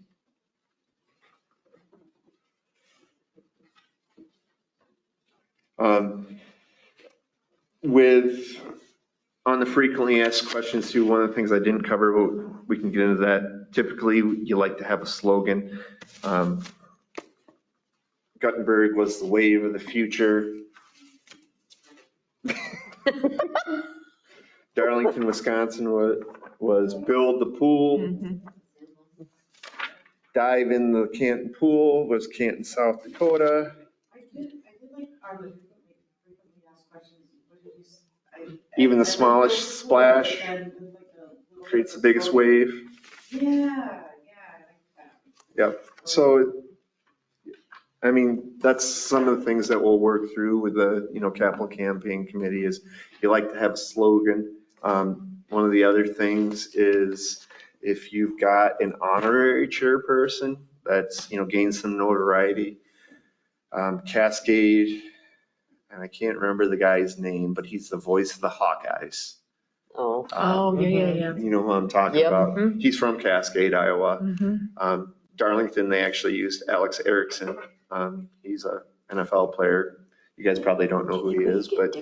On the frequently asked questions too, one of the things I didn't cover, but we can get into that. Typically, you like to have a slogan. Guttenberg was the wave of the future. Darlington, Wisconsin was build the pool. Mm-hmm. Dive in the Canton pool was Canton, South Dakota. I did like on the frequently asked questions, what did you say? Even the smallest splash creates the biggest wave. Yeah. Yep. So, I mean, that's some of the things that we'll work through with the, you know, capital campaign committee is you like to have a slogan. One of the other things is if you've got an honorary chairperson that's, you know, gained some notoriety. Cascade, and I can't remember the guy's name, but he's the voice of the Hawkeyes. Oh. Yeah. You know who I'm talking Yep. about. Mhm. He's from Cascade, Iowa. Mm-hmm. Darlington, they actually used Alex Erickson. He's a NFL player. You guys probably don't know who he is, but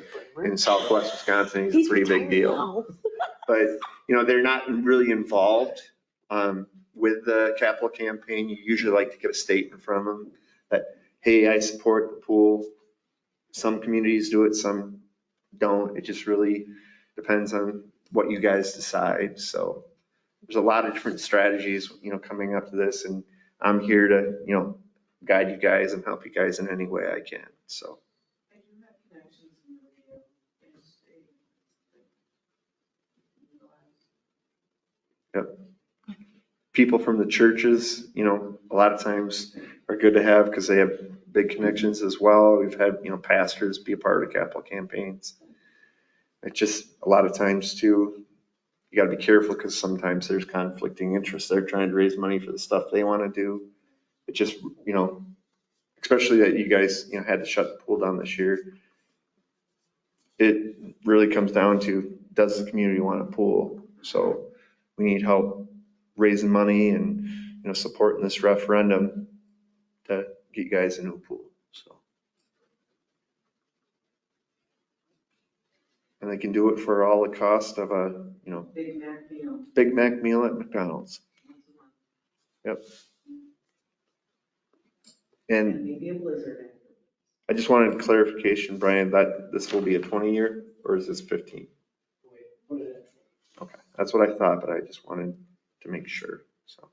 in Southwest Wisconsin, he's a pretty big deal. But, you know, they're not really involved with the capital campaign. You usually like to get a statement from them that, hey, I support the pool. Some communities do it, some don't. It just really depends on what you guys decide. So there's a lot of different strategies, coming up to this, and I'm here to, guide you guys and help you guys in any way I can. So. I do have connections in the state. Yep. People from the churches, a lot of times are good to have because they have big connections as well. We've had, pastors be a part of capital campaigns. It's just a lot of times too, you got to be careful because sometimes there's conflicting interests. They're trying to raise money for the stuff they want to do. It just, especially that you guys, had to shut the pool down this year. It really comes down to, does the community want a pool? So we need help raising money and, supporting this referendum to get you guys a new pool, so. And they can do it for all the cost of a, Big Mac meal. Big Mac meal at McDonald's. Yep. And And maybe a blizzard. I just wanted clarification, Brian, that this will be a 20-year or is this 15? Okay, that's what I thought, but I just wanted to make sure, so.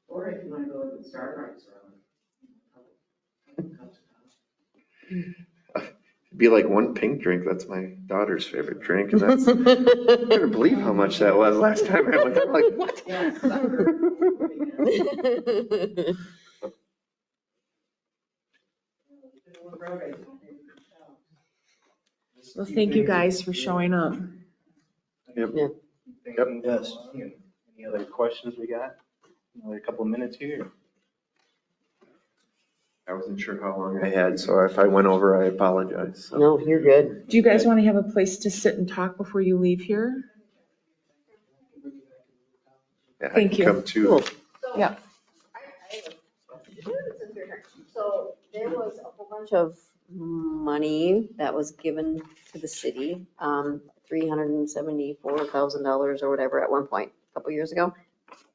Or if you want to go with the Starbucks It'd be like one pink drink. That's my daughter's favorite drink. And that's, I couldn't believe how much that was last time I went there. I'm like, what? Well, thank you guys for showing up. Yep. Yeah. Yep. Yes. Any other questions we got? Another couple of minutes here. I wasn't sure how long I had, so if I went over, I apologize. So. No, you're good. Do you guys want to have a place to sit and talk before you leave here? Yeah, I Thank can you. Come too. Cool. Yeah. So there was a whole bunch of money that was given to the city, $374,000 or whatever at one point, a couple years ago.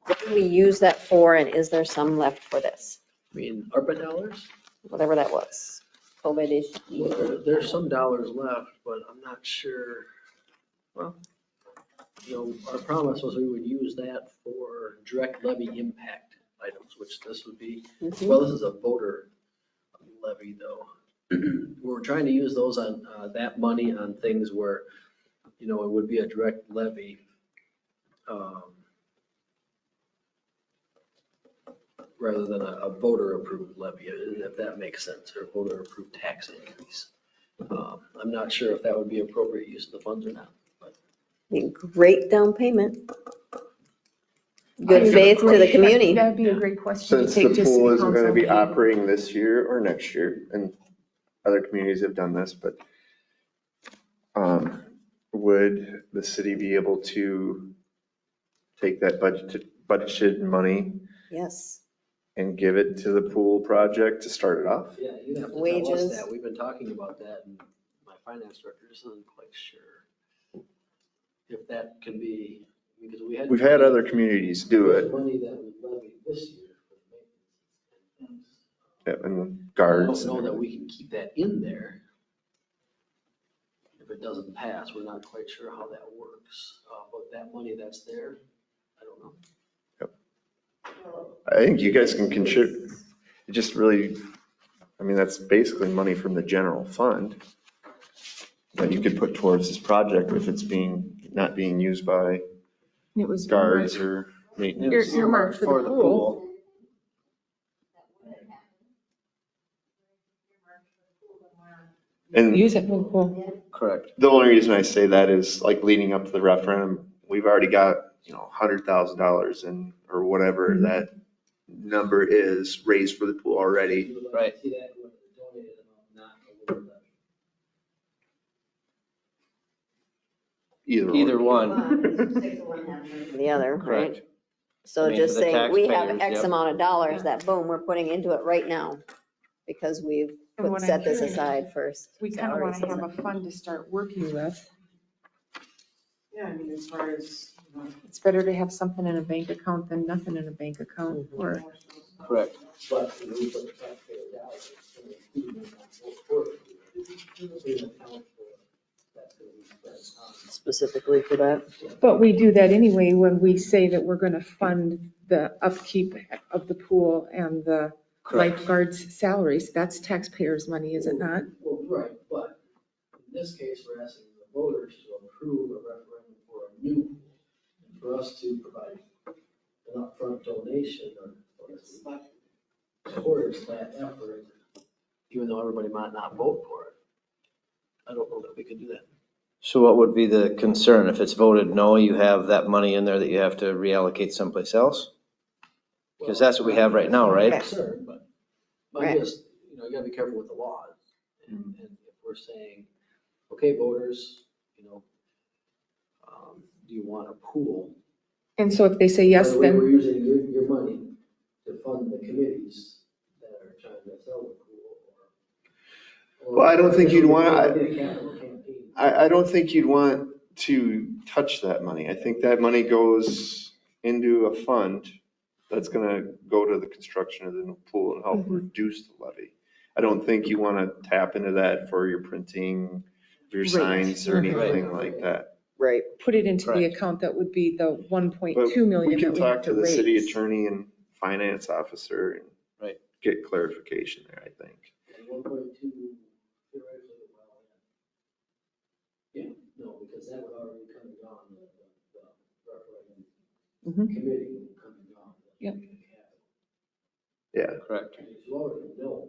What did we use that for, and is there some left for this? I mean, ARPA dollars? Whatever that was. COVID issue. Well, there's some dollars left, but I'm not sure. Well, our promise was we would use that for direct levy impact items, which this would be. Well, this is a voter levy though. We're trying to use those on, that money on things where, it would be a direct levy. Rather than a voter approved levy, if that makes sense, or voter approved tax increase. I'm not sure if that would be appropriate use of the funds or not. Great down payment. Good faith to the community. That'd be a great question to Since take the to city pool isn't going to be council. operating this year or next year, and other communities have done this, but would the city be able to take that budgeted money Yes. and give it to the pool project to start it off? Yeah, you'd have to tell us Wages. that. We've been talking about that, and my finance director isn't quite sure if that can be, because We've had other communities do it, money that we levied this year for maintenance and things. and I guards. don't know that we can keep that in there. If it doesn't pass, we're not quite sure how that works. But that money that's there, I don't know. I think you guys can contribute. It just really, that's basically money from the general fund that you could put towards this project if it's not being used by It was guards or maintenance. earmarked for the pool. And Use it for the pool. correct. The only reason I say that is like leading up to the referendum, we've already got, $100,000 in, or whatever that number is raised for the pool already. Right. See that with the donated amount, not the levy. Either one. The other, right? Correct. So just for the saying, we have taxpayers, X yep. amount of dollars that boom, we're putting into it right now because we've And what I'm set this hearing, aside first. We kind of want to have a fund to start working with. Yeah, as far as, It's better to have something in a bank account than nothing in a bank account, or Correct. But we put the taxpayer dollars, so we do create an account for that's gonna be spread on. Specifically for that. But we do that anyway when we say that we're gonna fund the upkeep of the pool and the Correct. lifeguards' salaries. That's taxpayers' money, is it not? Well, right, but in this case, we're asking the voters to approve a referendum for a new pool. And for us to provide an upfront donation or towards that effort, even though everybody might not vote for it. I don't know that we could do that. So what would be the concern? If it's voted no, you have that money in there that you have to reallocate someplace else? Because that's what we have right now, right? Concern, but Right. just, you gotta be careful with the laws. And if we're saying, okay, voters, do you want a pool? And so if they say yes, By the way, we're then, using your money to fund the committees that are trying to sell the pool or. Well, I don't think you'd want- Or a capital campaign. I don't think you'd want to touch that money. I think that money goes into a fund that's gonna go to the construction of the new pool and help reduce the levy. I don't think you wanna tap into that for your printing, your Right. signs or Mhm. anything like that. Right. put it into the Correct. account that would be the But 1.2 million we can that we have talk to to the city raise. attorney and finance officer and Right. get clarification there, I think. And 1.2 theoretically, well, yeah, no, because that would already come and gone, the referendum Mhm. committee would come and gone. Yep. Yeah. Correct. Because you already know.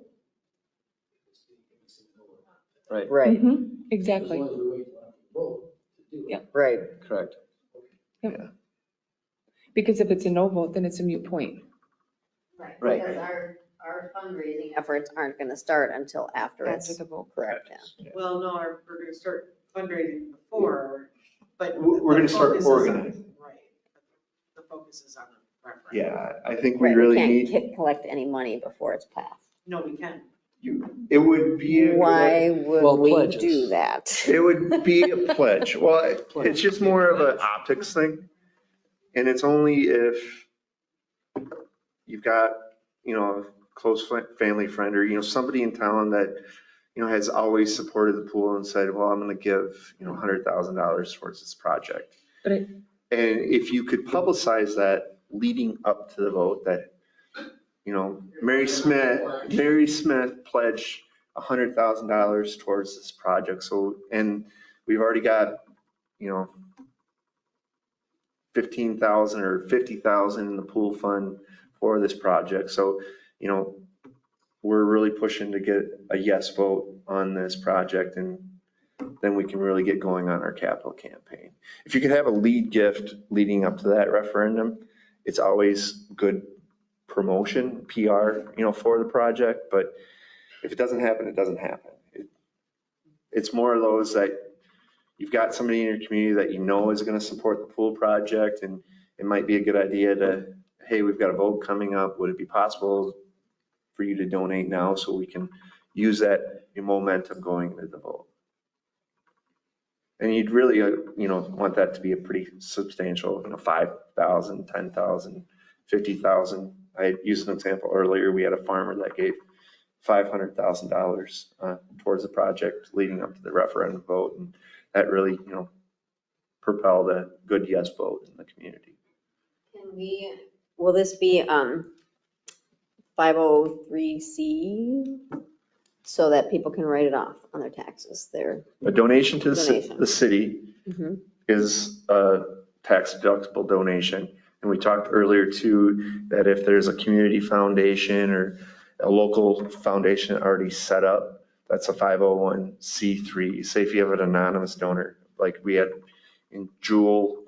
if it's a no or not. Right. Right, Mhm, exactly. As long as we wait till after the vote to do it. Yep. right. Correct. Because if it's a no vote, then it's a moot point. Right. Right. Because our fundraising efforts aren't gonna start until after After it's the vote. correct, yeah. Well, no, we're gonna start fundraising before, but. We're gonna the start focus is on- organizing. Right. The focus is on the referendum. Yeah, I think we Right, really can't need, collect any money before it's passed. No, we can. it would be. a good- Why would Well, we pledges. do that? It would be a pledge. Well, it's just more of an optics thing. And it's only if you've got, a close family friend or, somebody in town that, has always supported the pool and said, well, I'm going to give, $100,000 towards this project. But And if you could publicize that leading up to the vote, that, Mary Smith pledged $100,000 towards this project. So, and we've already got, 15,000 or 50,000 in the pool fund for this project. So, we're really pushing to get a yes vote on this project, and then we can really get going on our capital campaign. If you could have a lead gift leading up to that referendum, it's always good promotion, PR, for the project. But if it doesn't happen, it doesn't happen. It's more of those that you've got somebody in your community that is going to support the pool project, and it might be a good idea to, hey, we've got a vote coming up. Would it be possible for you to donate now so we can use that momentum going into the vote? And you'd really, want that to be a pretty substantial, 5,000, 10,000, 50,000. I used an example earlier. We had a farmer that gave $500,000 towards the project leading up to the referendum vote. And that really, propelled a good yes vote in the community. Will this be 503C so that people can write it off on their taxes? A donation to Donation. the city is a tax deductible donation. And we talked earlier too, that if there's a community foundation or a local foundation already set up, that's a 501c3. Say if you have an anonymous donor, like we had in Jewel,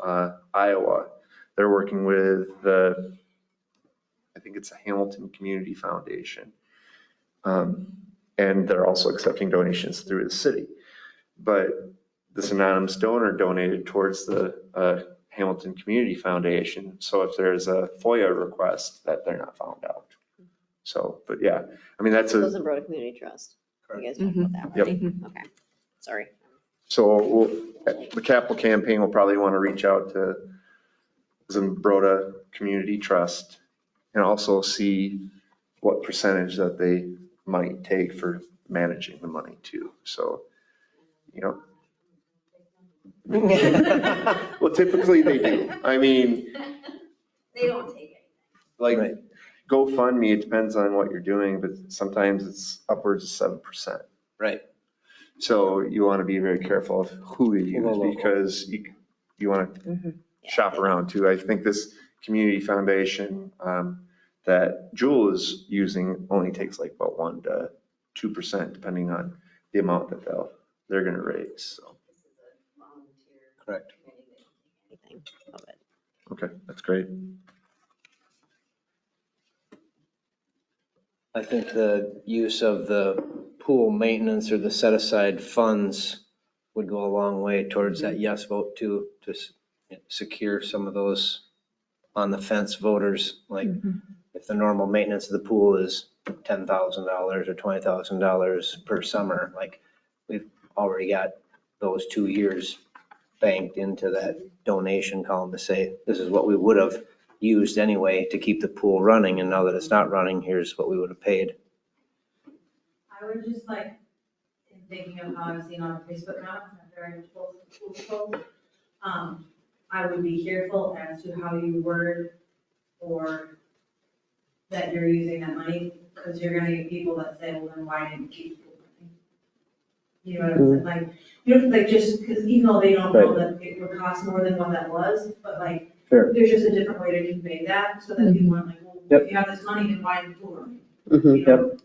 Iowa, they're working with I think it's a Hamilton Community Foundation. And they're also accepting donations through the city. But this anonymous donor donated towards the Hamilton Community Foundation. So if there's a FOIA request, that they're not found out. So, but yeah, I mean, that's Wilson Broda Community Trust. You guys talked about that, Yep. right? Okay, sorry. So the capital campaign will probably want to reach out to Zimbrota Community Trust and also see what percentage that they might take for managing the money too. So you know. Well, typically they do. I mean, They don't take it. like Right. GoFundMe, it depends on what you're doing, but sometimes it's upwards of 7%. Right. So you want to be very careful of who you Go use local. because you want to shop around too. I think this community foundation that Jewel is using only takes like about 1 to 2% depending on the amount that they're going to raise. So, Correct. Anything of it. okay, that's great. I think the use of the pool maintenance or the set aside funds would go a long way towards that yes vote too, to secure some of those on the fence voters. Like if the normal maintenance of the pool is $10,000 or $20,000 per summer, like we've already got those 2 years banked into that donation column to say, this is what we would have used anyway to keep the pool running. And now that it's not running, here's what we would have paid. I would just like, in thinking of how I've seen on Facebook now, I'm very much post. I would be careful as to how you word or that you're using that money, because you're gonna get people that say, well, then why didn't you keep the money? You know what I'm saying? Like, you know, like just, because even though they don't know that it would cost more than what that was, but like, Sure. there's just a different way to convey that, so that people aren't like, well, Yep. if you have this money, then why didn't you run? Mhm. You know,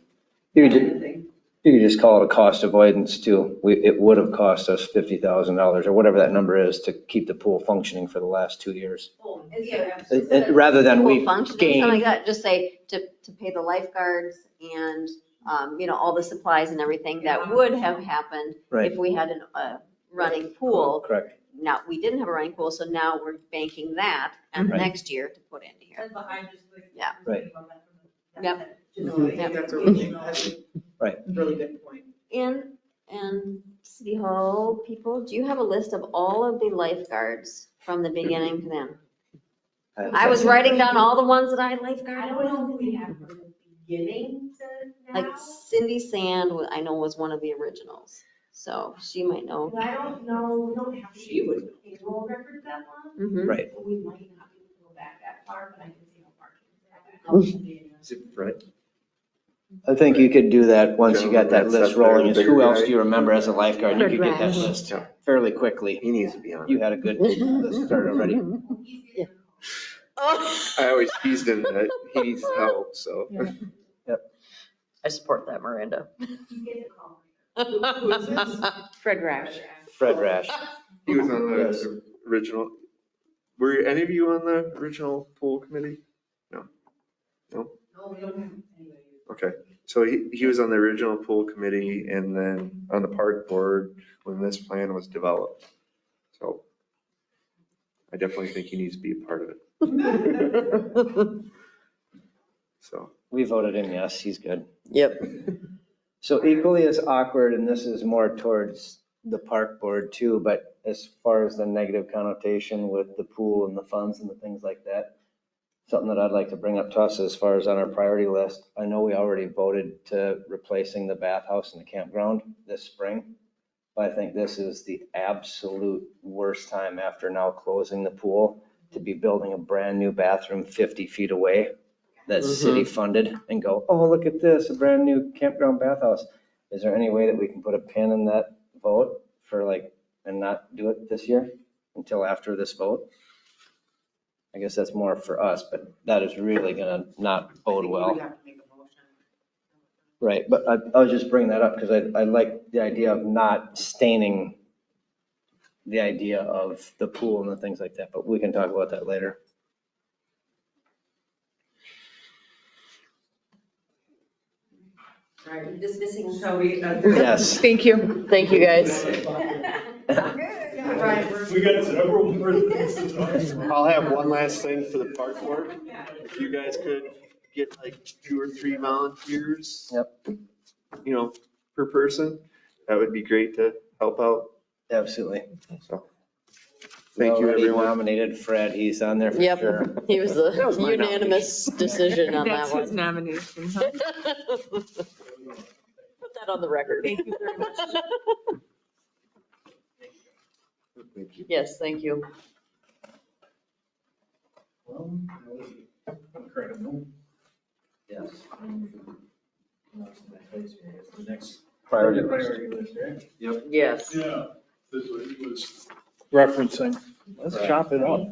You that could, kind of thing. you could just call it a cost avoidance too. It would have cost us $50,000 or whatever that number is to keep the pool functioning for the last 2 years. Oh, yeah. Rather than Pool we functioning, something like gained. that, just say to pay the lifeguards and, you know, all the supplies and everything that would have happened Right. if we had a running pool. Correct. Now, we didn't have a running pool, so now we're banking that and Right. next year to put into here. That's what I just like. Yeah. Right. Yep. No, I think that's a really good point. And City Hall people, do you have a list of all of the lifeguards from the beginning to them? I was writing down all the ones that I I lifeguarded don't with. know who we have from the beginning to now. Like Cindy Sand, I know was one of the originals, so she might know. But I don't know, we don't have payroll records that long. Mhm. Right. So we might not be able to go back that far, but I can see how far. Is it Fred? I think you could do that once you got that Gentleman list that's up there, rolling. Is bigger who else guy. do you remember as a lifeguard? You could get that Fred Rash. list fairly quickly. He needs to be on. You had a good list started already. I always teased him that he needs help, so. I support that, Miranda. You get a call. Who is this? Fred Rash. Fred Rash. He was on Yes. the original. Were any of you on the original pool committee? No? No? No, we don't have anybody. Okay. So he was on the original pool committee and then on the park board when this plan was developed. So I definitely think he needs to be a part of it. So. We voted him yes, he's good. Yep. So equally as awkward, and this is more towards the park board too, but as far as the negative connotation with the pool and the funds and the things like that, something that I'd like to bring up to us as far as on our priority list. I know we already voted to replacing the bathhouse and the campground this spring, but I think this is the absolute worst time after now closing the pool to be building a brand new bathroom 50 feet away that's city funded and go, oh, look at this, a brand new campground bathhouse. Is there any way that we can put a pin in that vote for and not do it this year until after this vote? I guess that's more for us, but that is really gonna not bode well. We have to make a motion. Right, but I was just bringing that up because I like the idea of not staining the idea of the pool and the things like that, but we can talk about that later. All right, dismissing. So we, Yes. Thank you. Thank you, guys. We got several more things to talk about. I'll have one last thing for the park board. If you guys could get like 2 or 3 volunteers. Yep. You know, per person, that would be great to help out. Absolutely. So, thank you, Already everyone. Nominated Fred, he's on there for Yep, sure. he was the That was my unanimous decision on That's that his one. nomination. Huh? Put that on the record. Thank you very much. Yes, thank you. Well, that was incredible. Yes. Lost my place here. It's the next Priority list. priority list, right? Yes. Yeah, this is what he was referencing. Let's chop it up.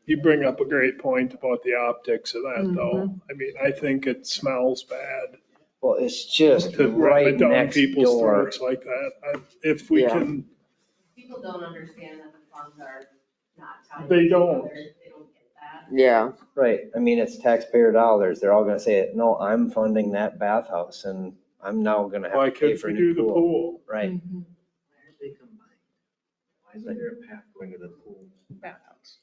You bring up a great point about the optics of that, though. I mean, I think it smells bad Well, it's just to ram right it down next people's door. throats like that. If we Yeah. can, People don't understand that the funds are not tied. They to each don't. other. They don't get that. Yeah. Right, I mean, it's taxpayer dollars. They're all gonna say, no, I'm funding that bathhouse and I'm now gonna why have to pay couldn't for we a do new the pool. pool? Right, Why are they combined? Why isn't there a path going to the pool bathhouse?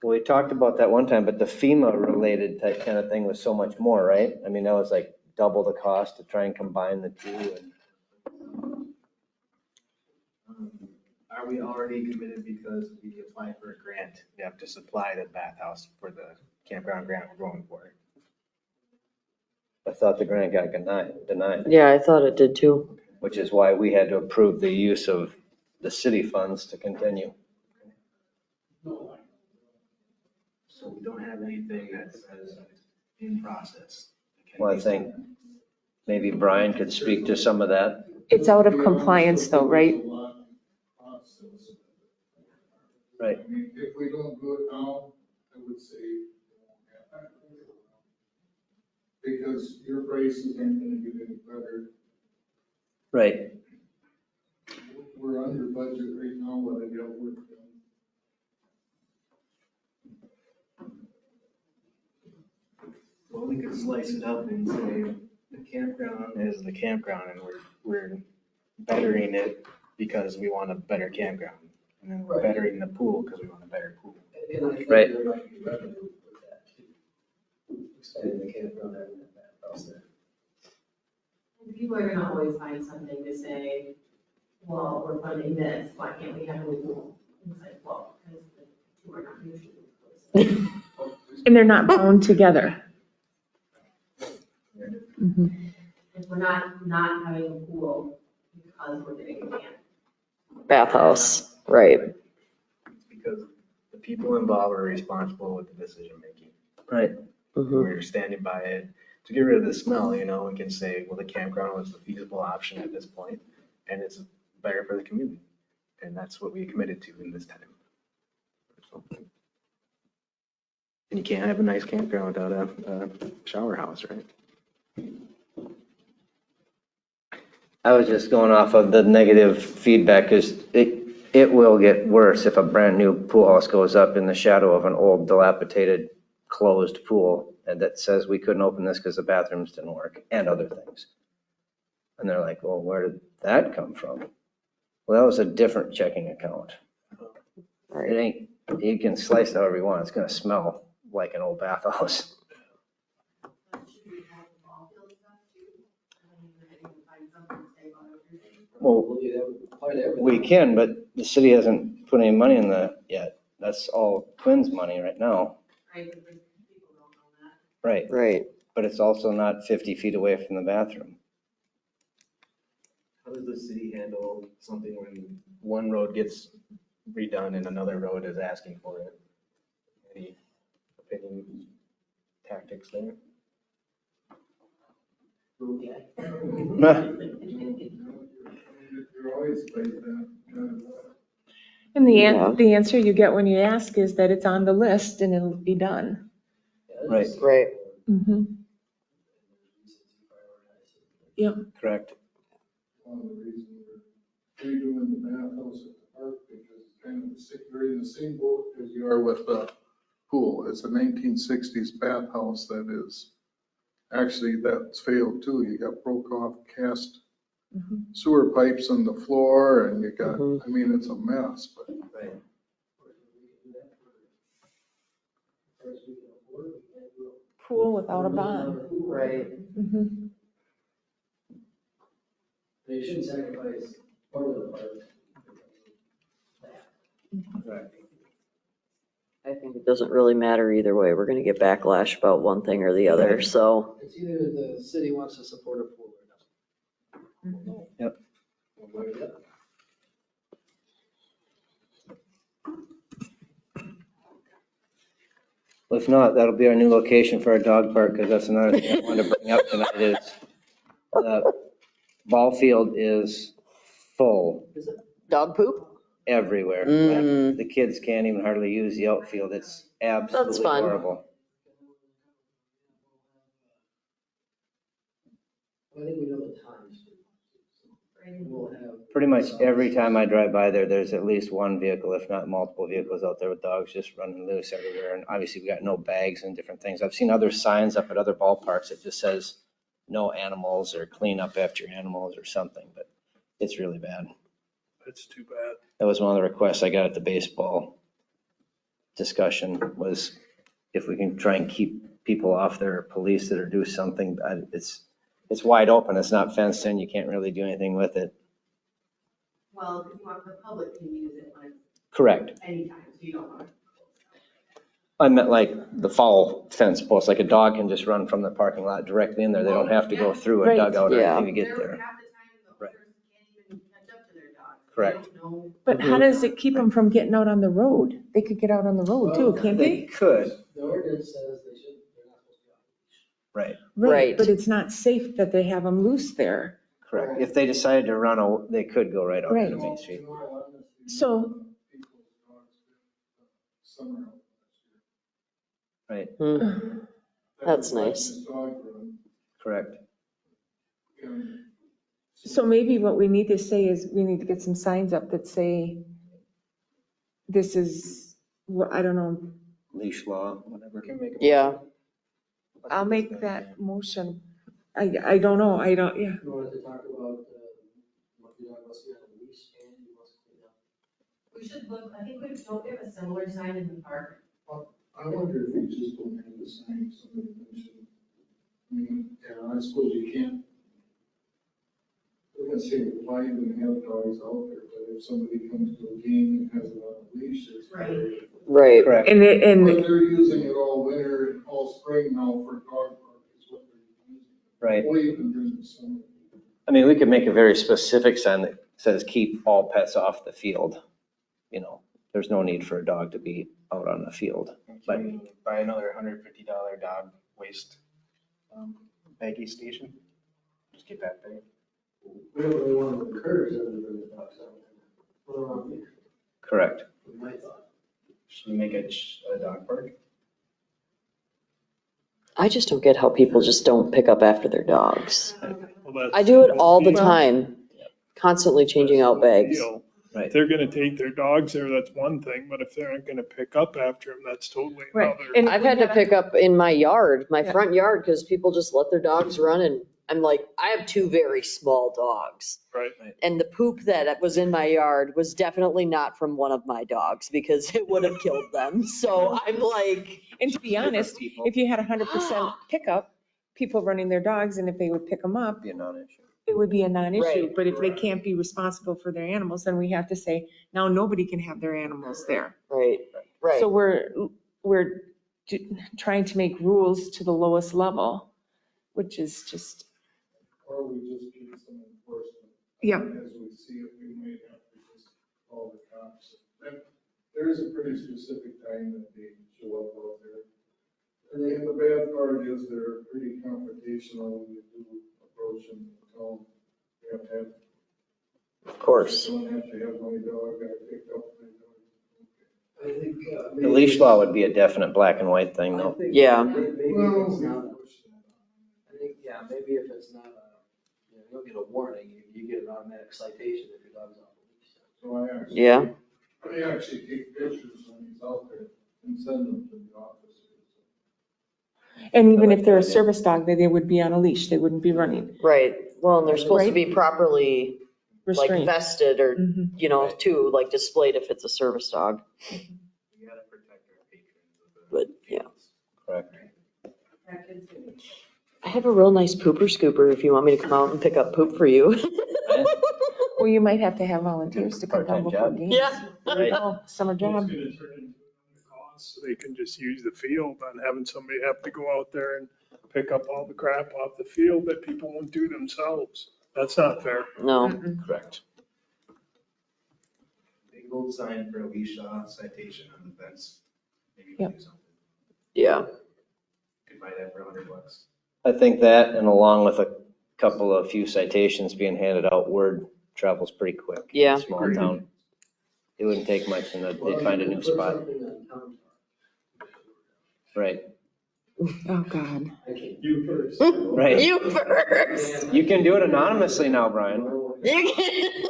well, we talked about that one time, but the FEMA related type kind of thing was so much more, right? I mean, that was like double the cost to try and combine the two and. Are we already committed because we applied for a grant? We have to supply the bathhouse for the campground grant we're going for. I thought the grant got denied, Yeah, I thought it did too. which is why we had to approve the use of the city funds to continue. So we don't have anything that says in process. Well, I think maybe Brian could speak to some of that. It's out of compliance though, right? Right. I mean, if we don't do it now, I would say, because your prices aren't gonna get any better. Right. We're under budget right now, what I got work done. Well, we could slice it up and say the campground is the campground and we're bettering it because we want a better campground. And then we're bettering the pool because we want a better pool. And I think Right. there might be revenue with that too. Expanding the campground and that bathhouse there. And people are gonna always find something to say, well, we're funding this, why can't we have a pool? And it's like, well, because the two are not mutually exclusive. And they're not bound together. If we're not having a pool because we're getting a camp. Bathhouse, right. It's because the people involved are responsible with the decision making. Right. We're standing by it. To get rid of the smell, we can say, well, the campground was the feasible option at this point, and it's better for the community. And that's what we committed to in this time. And you can't have a nice campground without a shower house, right? I was just going off of the negative feedback because it will get worse if a brand new pool house goes up in the shadow of an old dilapidated closed pool and that says we couldn't open this because the bathrooms didn't work and other things. And they're like, well, where did that come from? Well, that was a different checking account. It ain't, you can slice it however you want. It's going to smell like an old bathhouse. Should we have the ball field stuff too? I mean, we're gonna find something to say about everything. Well, We'll do that, apply to everything. we can, but the city hasn't put any money in that yet. That's all Quinn's money right now. Right, but people don't know that. Right. Right. But it's also not 50 feet away from the bathroom. How does the city handle something when one road gets redone and another road is asking for it? Any opinion, tactics there? You're always like that. And Yeah. the answer you get when you ask is that it's on the list and it'll be done. Right. Right. Yep. Correct. One of the reasons we're redoing the bathhouse at the park, because it's kind of you're in the same boat as you are with the pool. It's a 1960s bathhouse that is, actually, that's failed too. You got broke off cast sewer pipes on the floor and you got, I mean, it's a mess, but. Right. Pool without a bond. Right. They shouldn't sacrifice part of the park. I think it doesn't really matter either way. We're gonna get backlash about one thing or the other, so. It's either the city wants to support a pool or doesn't. Yep. One way or the other. If not, that'll be our new location for our dog park, because that's another thing I wanted to bring up tonight is the ball field is full Dog poop? everywhere. Mm. Like, the kids can't even hardly use the outfield. It's absolutely fun. horrible. I think we know the times. We'll have. Pretty much every time I drive by there, there's at least one vehicle, if not multiple vehicles out there with dogs just running loose everywhere. And obviously we got no bags and different things. I've seen other signs up at other ballparks that just says no animals or clean up after your animals or something, but it's really bad. That's too bad. That was one of the requests I got at the baseball discussion was if we can try and keep people off there, police that or do something. It's wide open. It's not fenced in. You can't really do anything with it. Well, if you want, the public can use it when it's Correct. anytime, so you don't want to. I meant like the foul fence post, like a dog can just run from the parking lot directly in there. They don't have to go through a Right. dugout or Yeah. anything to get there. Half the time, the Right. owners can't even catch up to their dogs. Correct. They don't know. But how does it keep them from getting out on the road? They could get out on the road too, can't They they? could, The ordinance says they're not supposed to be on. right, Right. But it's not safe that they have them loose there. correct. If they decided to run, they could go right out to the main street. So- People's dogs did, summer out last year. Right, Hmm. That's nice. Dog run, correct. and So maybe what we need to say is we need to get some signs up that say, this is, I don't know, Leash law, whatever. Yeah. I'll make that motion. I don't know, yeah. You wanted to talk about, what the dog must be on a leash and you must clean up. We should look, I think don't we have a similar sign in the park? I wonder if we just don't have the sign, somebody mentioned. I mean, yeah, I suppose you can't. We're gonna say why even have dogs out there, but if somebody comes to a game and has it on a leash, it's. Right. Right. Correct. And But they're using it all winter and all spring now for dog park is what they're using. Right. Or even during the summer. I mean, we could make a very specific sign that says keep all pets off the field. You know, there's no need for a dog to be out on the field. But Can we buy another $150 dog waste baggie station? Just get that thing. We don't really want to encourage them to bring the dogs out. What around here? correct. My thought. Should we make it a dog park? I just don't get how people just don't pick up after their dogs. Well, that's I do it all the deal. time, constantly changing out bags. Deal. Right. If they're gonna take their dogs there, that's one thing, but if they aren't gonna pick up after them, that's totally Right. another. And I've had to pick up in my yard, my Yeah. front yard, because people just let their dogs run and I'm like, I have two very small dogs. Right. And the poop that was in my yard was definitely not from one of my dogs because it would have killed them. So I'm like, And to be honest, if you had 100% pickup, people running their dogs, and if they would pick them up, Be a non-issue. it would be a non-issue. Right. But if they can't be responsible for their animals, then we have to say, now nobody can have their animals there. right, right. So we're trying to make rules to the lowest level, which is just, Or we just do some enforcement. yeah. As we see it, we may have to just call the cops. There is a pretty specific time that they show up out there. And the bad part is they're pretty confrontational when you do approach them and tell them, you have to have. Of course. Don't have to have my dog, I picked up my dog. I think. The leash law would be a definite black and white thing, I though. think Yeah. Maybe if Well, it's we not, push that. I think, yeah, maybe if it's not you don't get a warning, you get an automatic citation if your dog's off the leash. So I actually. Yeah. I actually take pictures when he's out there and send them to the officers. And even if they're a service dog, they would be on a leash, they wouldn't be running. Right. Well, and they're supposed to be properly like Restrained. vested or, Mhm. you know, too, like displayed if it's a service dog. We gotta protect our patrons of the. But, yeah. Correct. I have a real nice pooper scooper if you want me to come out and pick up poop for you. Well, you might have to have volunteers to come down Part-time before job. games. Yeah. Right. Oh, summer It's job. gonna turn into another cost, so they can just use the field on having somebody have to go out there and pick up all the crap off the field that people won't do themselves. That's not fair. No. Correct. Big old sign for a leash citation on the fence. Maybe we Yep. do something. Yeah. Could buy that for $100. I think that, and along with a few citations being handed out, word travels pretty quick. in a Yeah. Small town. It wouldn't take much and they'd find a new spot. Right, Oh, God. You first. right. You first. You can do it anonymously now, Brian. You can.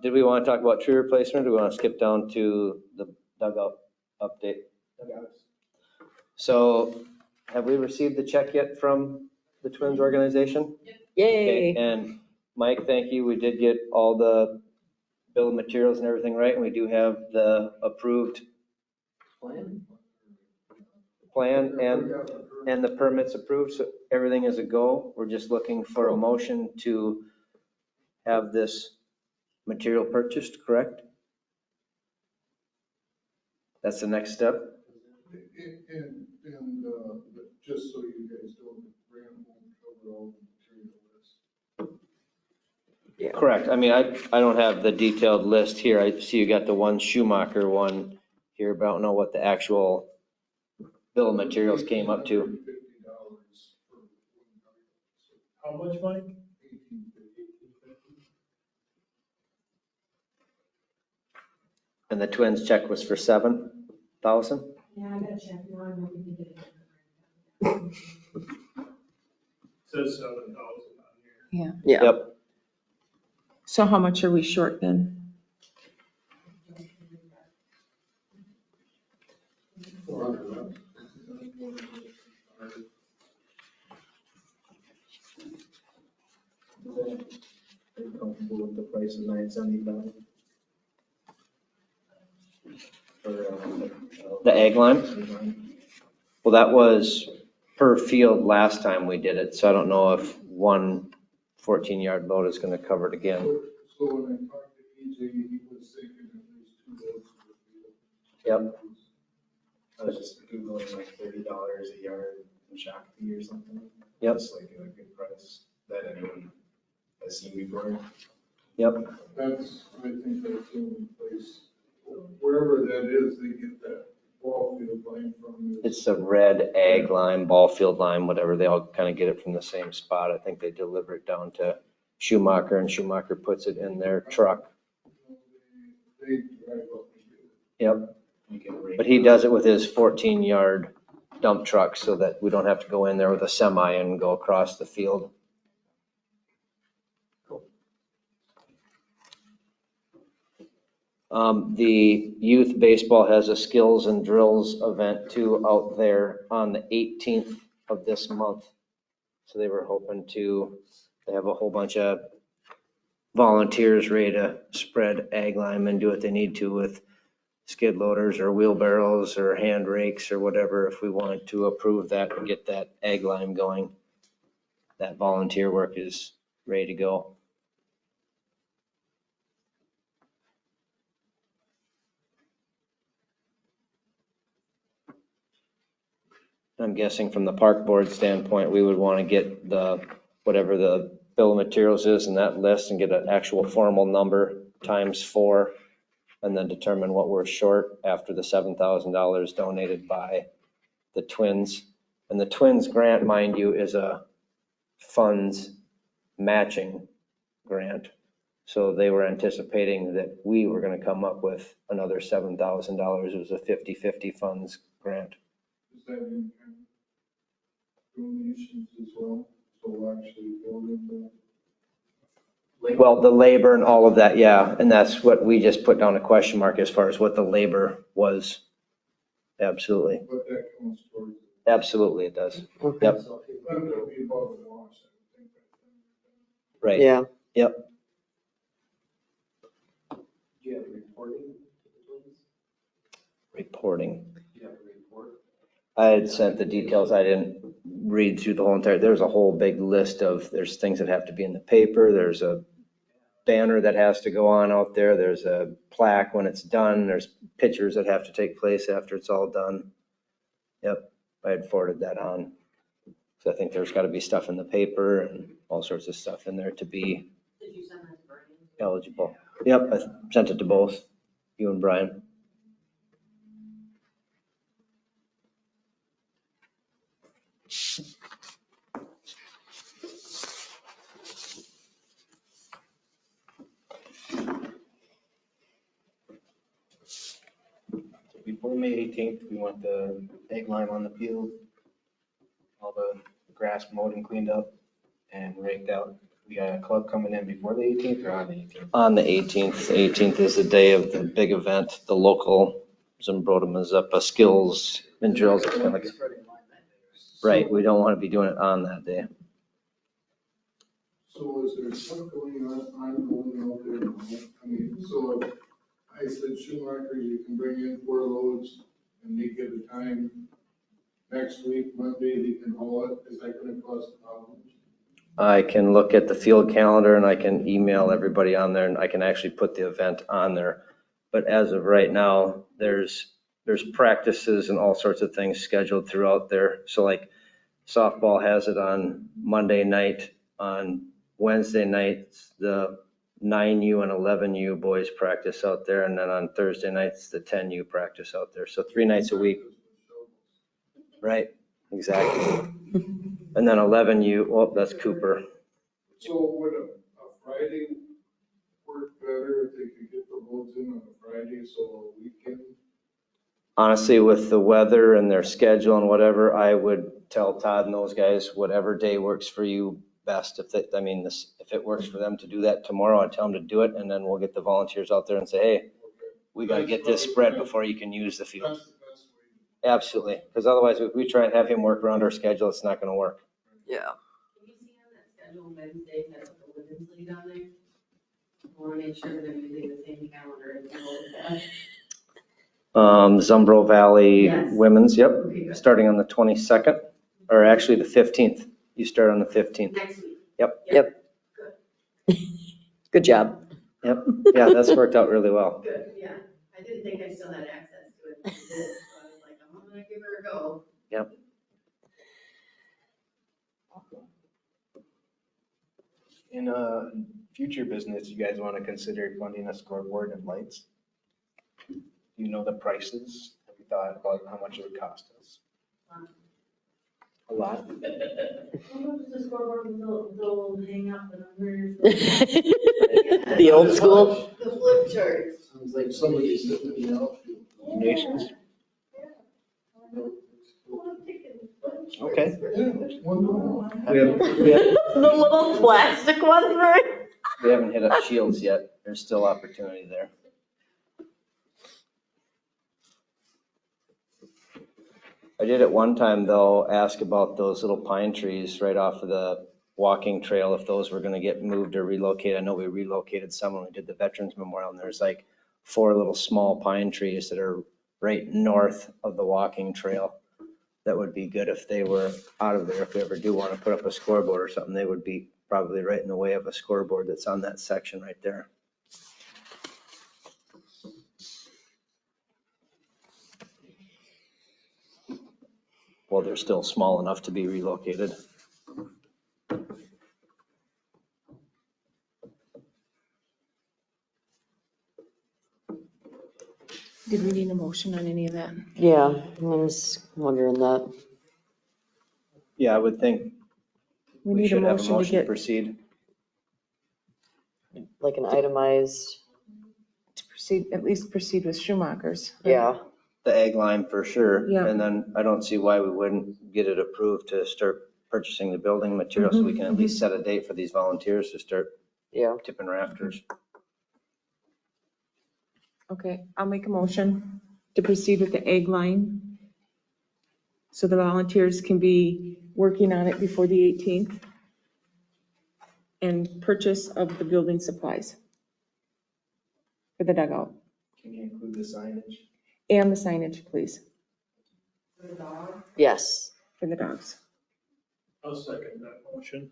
Did we want to talk about tree replacement? Or do we want to skip down to the dugout update? So have we received the check yet from the Twins organization? Okay, Yay. and Mike, thank you. We did get all the bill of materials and everything right, and we do have the approved plan and the permits approved, so everything is a go. We're just looking for a motion to have this material purchased, correct? That's the next step? And just so you guys don't, Grant won't cover all the material list. Correct. I mean, I don't have the detailed list here. I see you got the one Schumacher one here, but I don't know what the actual bill of materials came up to. $150 for one guy. How much, Mike? And the Twins check was for 7,000? Yeah, I gotta check, now I'm looking to get it. Says 7,000 on here. Yeah. Yeah. Yep. So how much are we short then? Are you comfortable with the price of $975? The egg lime? Well, that was per field last time we did it, so I don't know if one 14-yard load is going to cover it again. So when I talked to EJ, he was thinking at least 2 loads per field. Yep. I was just Googling like $30 a yard in Shakopee or something. Yep. Just like a good price that anyone has seen before. Yep. I think that's the only place, wherever that is, they get that ball field line from. It's a red egg lime, ball field lime, whatever. They all kind of get it from the same spot. I think they deliver it down to Schumacher, and Schumacher puts it in their truck. They drive up and get it. Yep. You can rate But he does it with his 14-yard dump truck so that we don't have to go in there with a semi and go across the field. The youth baseball has a skills and drills event too out there on the 18th of this month. So they were hoping they have a whole bunch of volunteers ready to spread ag lime and do what they need to with skid loaders or wheelbarrows or hand rakes or whatever, if we wanted to approve that and get that ag lime going. That volunteer work is ready to go. I'm guessing from the park board standpoint, we would want to get whatever the bill of materials is in that list and get an actual formal number times 4, and then determine what we're short after the $7,000 donated by the Twins. And the Twins grant, mind you, is a funds matching grant. So they were anticipating that we were going to come up with another $7,000. It was a 50-50 funds grant. Is that in kind of donations as well? So we'll actually build in the. Well, the labor and all of that, yeah, and that's what we just put down a question mark as far as what the labor was. Absolutely, But that counts towards. absolutely it does. Yep, But it would be above the wash, I think. right. Yeah. Yep. Do you have reporting? Reporting. Do you have a report? I had sent the details. I didn't read through the whole entire, there's a whole big list there's things that have to be in the paper. There's a banner that has to go on out there. There's a plaque when it's done. There's pictures that have to take place after it's all done. Yep, I had forwarded that on. So I think there's got to be stuff in the paper and all sorts of stuff in there to be Did you send that to Brian? eligible. Yep, I sent it to both, you and Brian. Before May 18th, we want the egg lime on the field, all the grass mowed and cleaned up and raked out. We got a club coming in before the 18th or on the 18th? On the 18th. The 18th is the day of the big event, the local Zumbrota Mazeppa skills and drills. It's kind of like, right, we don't want to be doing it on that day. So is there stuff going on out there now? I mean, so if I said Schumacher, you can bring in 4 loads and they get a time next week, Monday, they can haul it, is that gonna cost $1? I can look at the field calendar and I can email everybody on there and I can actually put the event on there. But as of right now, there's practices and all sorts of things scheduled throughout there. So like softball has it on Monday night, on Wednesday nights, the 9U and 11U boys practice out there. And then on Thursday nights, the 10U practice out there. So 3 nights a week. Right, exactly. And then 11U, oh, that's Cooper. So would a Friday work better if they could get the loads in on a Friday, so a weekend? Honestly, with the weather and their schedule and whatever, I would tell Todd and those guys, whatever day works for you best. If it works for them to do that tomorrow, I'd tell them to do it. And then we'll get the volunteers out there and say, hey, we got to get this spread before you can use the field. That's the best way. Absolutely. Because otherwise, if we try and have him work around our schedule, it's not going to work. Yeah. Can you see on that schedule Wednesday, that's the women's league on there? I want to make sure that I'm using the same calendar as well as that. Zumbro Valley Yes. Women's, yep, Okay, good. starting on the 22nd, or actually the 15th. You start on the 15th. Next week. Yep. Good job. Yep, yeah, that's worked out really well. Good, yeah. I didn't think I still had access to it, but I did, so I was like, I'm gonna give her a go. Yep. In future business, you guys want to consider funding a scoreboard and lights? Do you know the prices? Have you thought about how much it would cost us? A lot? The scoreboard will hang up the numbers. The old school. The flip chart. Sounds like somebody's sitting in the outfield. Donations? Okay. Yeah, one more. We have, The little plastic ones, right? we haven't hit up Shields yet. There's still opportunity there. I did at one time though, ask about those little pine trees right off of the walking trail, if those were gonna get moved or relocated. I know we relocated some when we did the Veterans Memorial, and there's like 4 little small pine trees that are right north of the walking trail. That would be good if they were out of there. If we ever do want to put up a scoreboard or something, they would be probably right in the way of a scoreboard that's on that section right there. Well, they're still small enough to be relocated. Did we need a motion on any of that? Yeah, I was wondering that. Yeah, I would think We we need a should have a motion to motion to get, proceed. Like an itemized, to proceed, at least proceed with Schumacher's. yeah. The egg lime for sure. Yeah. And then I don't see why we wouldn't get it approved to start purchasing the building material so we can at least set a date for these volunteers to start Yeah. tipping rafters. Okay, I'll make a motion to proceed with the egg line. So the volunteers can be working on it before the 18th. And purchase of the building supplies for the dugout Can you include the signage? and the signage, please, For the dog. Yes. for the dogs. I'll second that motion.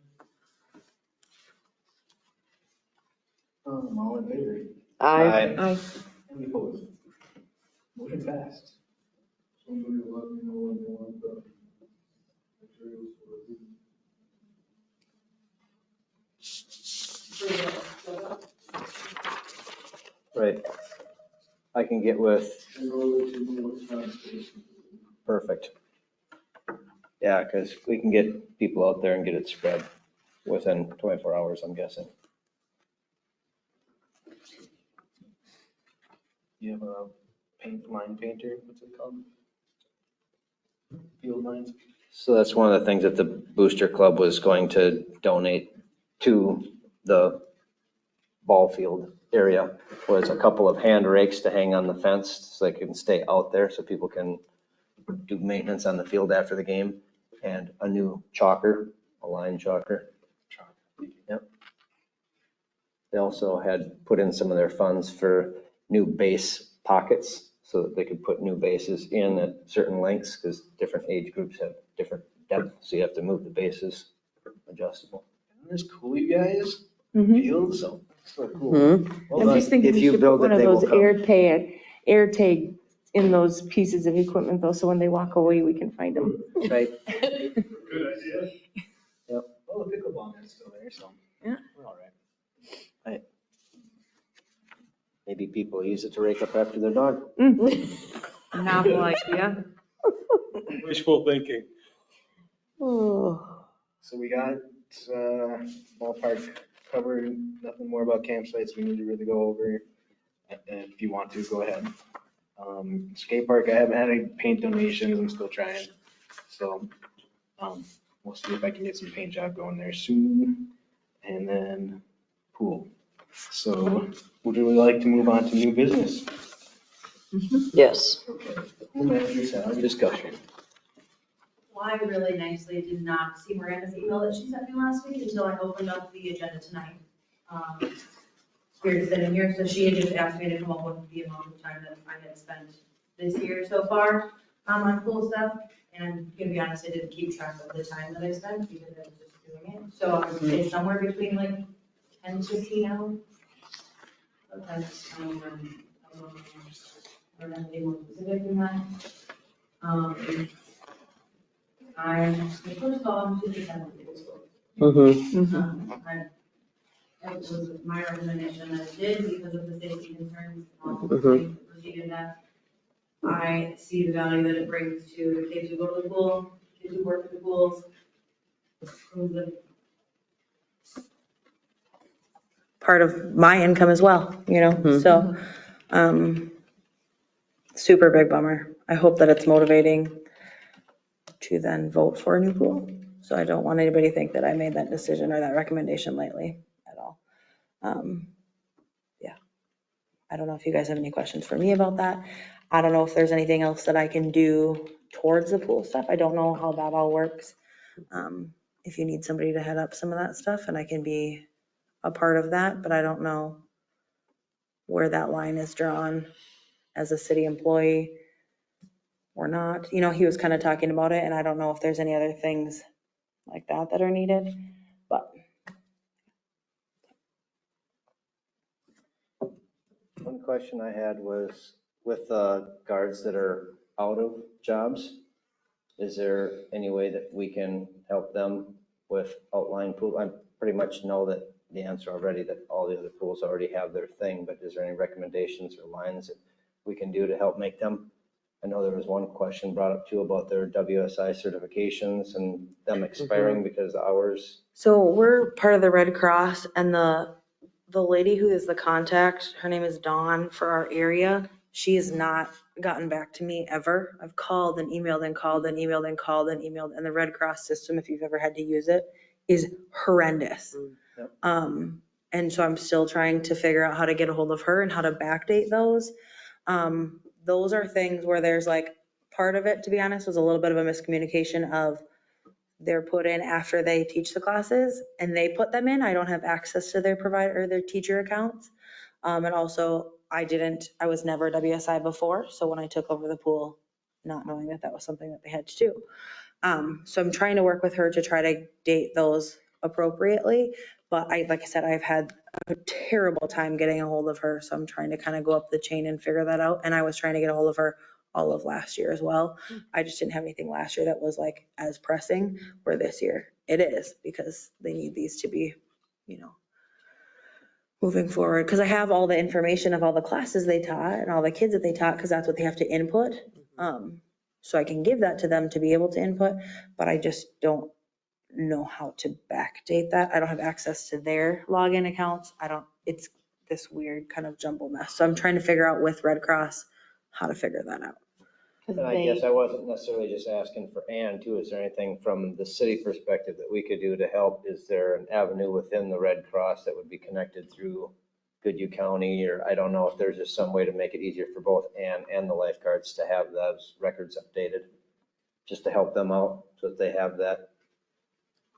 All in favor? I, Any opposed? Motion passed. Somebody will let me know when they want the materials for it. For the dog. Right. I can get with, And we'll let you know what time station. perfect. Yeah, because we can get people out there and get it spread within 24 hours, I'm guessing. You have a line painter, what's it called? Field lines? So that's one of the things that the Booster Club was going to donate to the ball field area, was a couple of hand rakes to hang on the fence so they can stay out there so people can do maintenance on the field after the game, and a new chalker, a line chalker. Yep. They also had put in some of their funds for new base pockets so that they could put new bases in at certain lengths because different age groups have different depth. So you have to move the bases adjustable. Isn't this cool, you guys? Mhm. Field, so cool. Well I'm done. just thinking If we you should build put it, one of they will those come. air tag in those pieces of equipment though, so when they walk away, we can find them. Right. Good idea. Well, the pickleball net's still there, so. Yeah. We're all right. Maybe people use it to rake up after their dog. Novel idea. Wishful thinking. Oh. So we got ballpark covered, nothing more about campsites we need to really go over. And if you want to, go ahead. Skate park, I haven't had any paint donations, I'm still trying. So we'll see if I can get some paint job going there soon. And then pool. So would you like to move on to new business? Yes. Okay. Pool manager salary discussion. Well, I really nicely did not see Miranda's email that she sent me last week until I opened up the agenda tonight. We're sitting here, so she had just asked me to come up with the amount of time that I had spent this year so far on pool stuff. And I'm gonna be honest, I didn't keep track of the time that I spent because I was just doing it. So I would say somewhere between like 10 to 15 hours. Sometimes, I don't have any more specific than that. First of all, I'm super excited for this school. It was my recommendation that I did because of the safety concerns and all the things that preceded that. I see the value that it brings to the kids who go to the pool, kids who work at the pools. Part of my income as well, you know, so, super big bummer. I hope that it's motivating to then vote for a new pool. So I don't want anybody to think that I made that decision or that recommendation lightly at all. Yeah. I don't know if you guys have any questions for me about that. I don't know if there's anything else that I can do towards the pool stuff. I don't know how that all works. If you need somebody to head up some of that stuff and I can be a part of that, but I don't know where that line is drawn as a city employee or not. You know, he was kind of talking about it and I don't know if there's any other things like that that are needed, but. One question I had was with guards that are out of jobs, is there any way that we can help them with outline pool? I pretty much know that the answer already, that all the other pools already have their thing, but is there any recommendations or lines that we can do to help make them? I know there was one question brought up too about their WSI certifications and them expiring because the hours. So we're part of the Red Cross and the lady who is the contact, her name is Dawn for our area. She has not gotten back to me ever. I've called and emailed and called and emailed and called and emailed, and the Red Cross system, if you've ever had to use it, is horrendous. Yep. And so I'm still trying to figure out how to get a hold of her and how to backdate those. Those are things where there's like, part of it, to be honest, was a little bit of a miscommunication of they're put in after they teach the classes and they put them in. I don't have access to their provider or their teacher accounts. And also I was never WSI before. So when I took over the pool, not knowing that that was something that they had to do. So I'm trying to work with her to try to date those appropriately. But like I said, I've had a terrible time getting a hold of her. So I'm trying to kind of go up the chain and figure that out. And I was trying to get a hold of her all of last year as well. I just didn't have anything last year that was like as pressing, where this year it is, because they need these to be, you know, moving forward, because I have all the information of all the classes they taught and all the kids that they taught, because that's what they have to input. So I can give that to them to be able to input, but I just don't know how to backdate that. I don't have access to their login accounts. It's this weird kind of jumble mess. So I'm trying to figure out with Red Cross how to figure that out. And I guess I wasn't necessarily just asking for Ann too. Is there anything from the city perspective that we could do to help? Is there an avenue within the Red Cross that would be connected through Goodhue County? Or I don't know if there's just some way to make it easier for both Ann and the lifeguards to have those records updated, just to help them out so that they have that.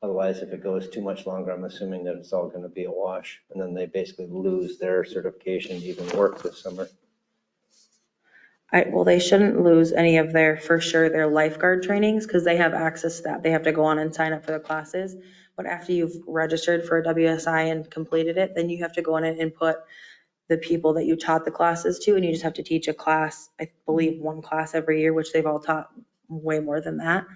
Otherwise, if it goes too much longer, I'm assuming that it's all going to be a wash, and then they basically lose their certification to even work this summer. Well, they shouldn't lose any of their, for sure, their lifeguard trainings, because they have access to that. They have to go on and sign up for the classes. But after you've registered for a WSI and completed it, then you have to go in and input the people that you taught the classes to, and you just have to teach a class, I believe one class every year, which they've all taught way more than that.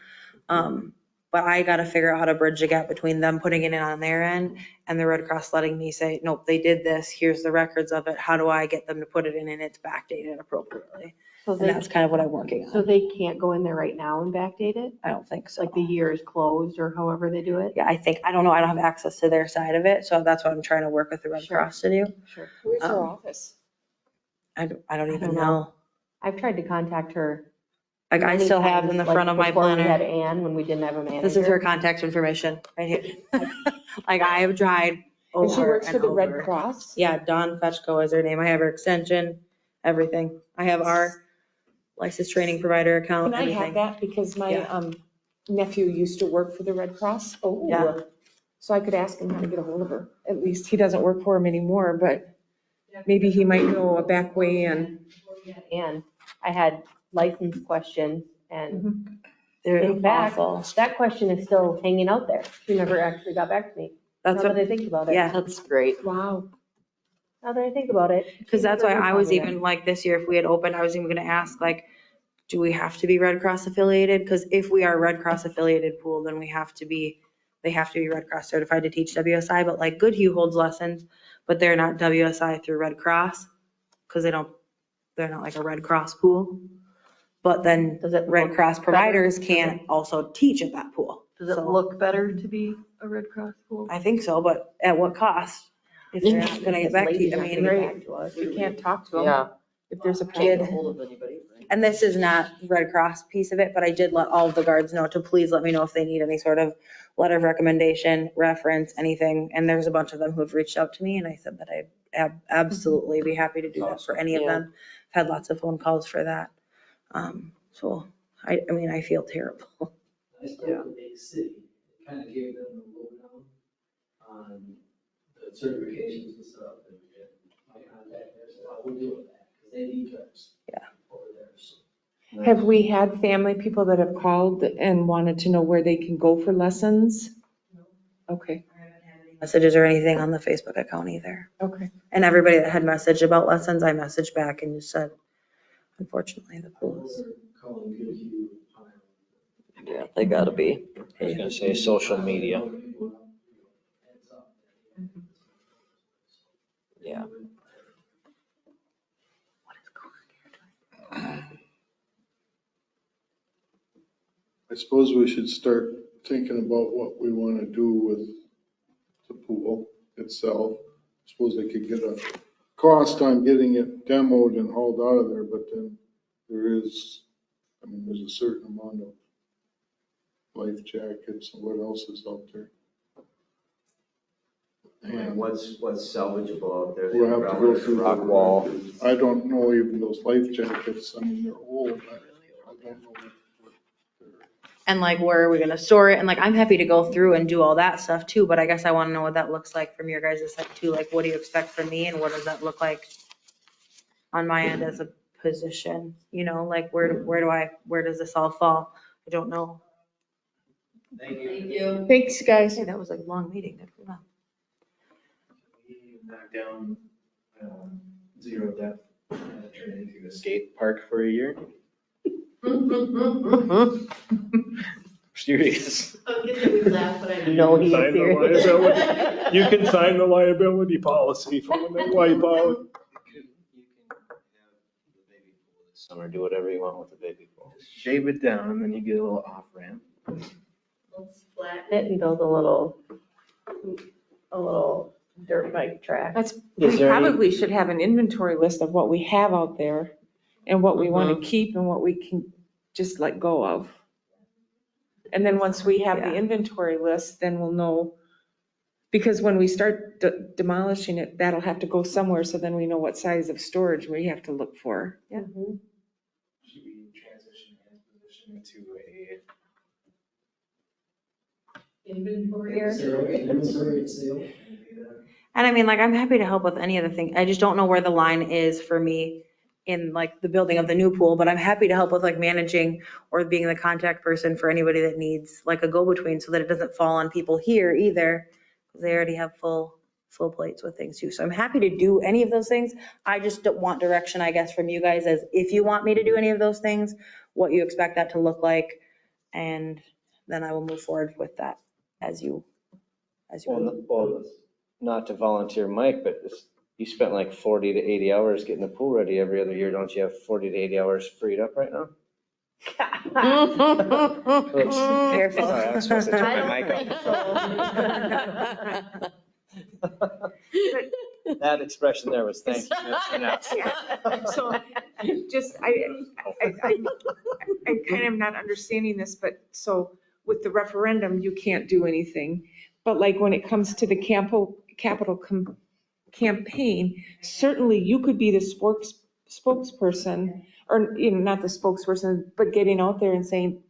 But I got to figure out how to bridge the gap between them putting it in on their end and the Red Cross letting me say, nope, they did this. Here's the records of it. How do I get them to put it in and it's backdated appropriately? So And that's kind of what I'm working So on. they can't go in there right now and backdate it? I don't think so. Like the year is closed or however they do it? Yeah, I don't know. I don't have access to their side of it. So that's what I'm trying to work with the Red Sure. Cross to do. Sure. Where's her Um, office? I don't I even don't know. know. I've tried to contact her. Like I still have in the front of my Before we had planner. Ann, when we didn't have a manager. This is her contact information right here. Like I have tried And she over works for and the Red over. Cross? Yeah, Dawn Fetchko is her name. I have her extension, everything. I have our licensed training provider account, Can I have everything. that? Because my Yeah. nephew used to work for the Red Cross. Oh. Yeah. So I could ask him how to get a hold of her. At least he doesn't work for him anymore, but maybe he might know a back way in. And I had license questions and They're in fact, awful. that question is still hanging out there. She never actually got back to me. That's Now what, that I think about it. yeah. That's great. Wow. Now that I think about it. Because she that's never why did I call was me even like this year, if we had opened, I was even gonna ask like, do we have to be Red Cross affiliated? Because if we are Red Cross affiliated pool, then they have to be Red Cross certified to teach WSI. But like Goodhue holds lessons, but they're not WSI through Red Cross because they're not like a Red Cross pool. But then Does it Red look Cross better? providers can't also teach at that pool. Does it So, look better to be a Red Cross pool? I think so, but at what cost? If they're not gonna get back to you, I mean. We can't talk to him. Yeah. If there's a Kid. problem. And this is not Red Cross piece of it, but I did let all of the guards know to please let me know if they need any sort of letter of recommendation, reference, anything. And there's a bunch of them who have reached out to me and I said that I'd absolutely be happy to do that for any of Yeah. them. I've had lots of phone calls for that. So I mean, I feel terrible. I spoke with a city, kind of gave them the lowdown on the certifications and stuff, and my contact there said, I will deal with that, because they need guys. Yeah. Over there, so. Have we had family people that have called and wanted to know where they can go for lessons? Okay, I haven't had any messages or anything on the Facebook account either. okay. And everybody that had messaged about lessons, I messaged back and just said, unfortunately, the I know pools. they're calling Goodhue Ohio. Yeah, they gotta be. I was gonna say social media. Heads up. Yeah. I suppose we should start thinking about what we want to do with the pool itself. I suppose they could get a cost on getting it demoed and hauled out of there, but then there's a certain amount of life jackets and what else is out there. And what's salvageable out there? We'll have to go through Rock wall. I don't know even those life jackets, they're old. I don't know what they're. And like, where are we gonna store it? And like, I'm happy to go through and do all that stuff too, but I guess I wanna know what that looks like from your guys' side too. Like, what do you expect from me and what does that look like on my end as a position? You know, like where does this all fall? I don't know. Thank you. Thank you. Thanks, guys. Hey, that was a long meeting. Good for them. We knocked down zero depth, turned into a skate park for a year. Serious. I'll get that we laugh, but I. No, he is Sign the serious. liability. You can sign the liability policy for when they wipe out. Summer, do whatever you want with the baby pool. Shave it down and then you get a little off ramp. Let's flatten It and build a little dirt bike track. That's, Is we there any- probably should have an inventory list of what we have out there and what we want to keep and what we can just let go of. And then once we have the Yeah. inventory list, then we'll know, because when we start demolishing it, that'll have to go somewhere, so then we know what size of storage we have to look for. Mhm. Should we transition and position into a inventory. Inventory sale. And I mean, like, I'm happy to help with any of the things. I just don't know where the line is for me in like the building of the new pool, but I'm happy to help with like managing or being the contact person for anybody that needs like a go-between so that it doesn't fall on people here either. They already have full plates with things too. So I'm happy to do any of those things. I just don't want direction, I guess, from you guys as if you want me to do any of those things, what you expect that to look like. And then I will move forward with that as you. Well, not to volunteer Mike, but you spent like 40 to 80 hours getting the pool ready every other year. Don't you have 40 to 80 hours freed up right now? Careful. Sorry, I'm supposed to turn I my don't mic think off. That expression there was thank you. So just, I'm kind of not understanding this, but so with the referendum, you can't do anything. But like when it comes to the capital campaign, certainly you could be the spokesperson, or not the spokesperson, but getting out there and saying,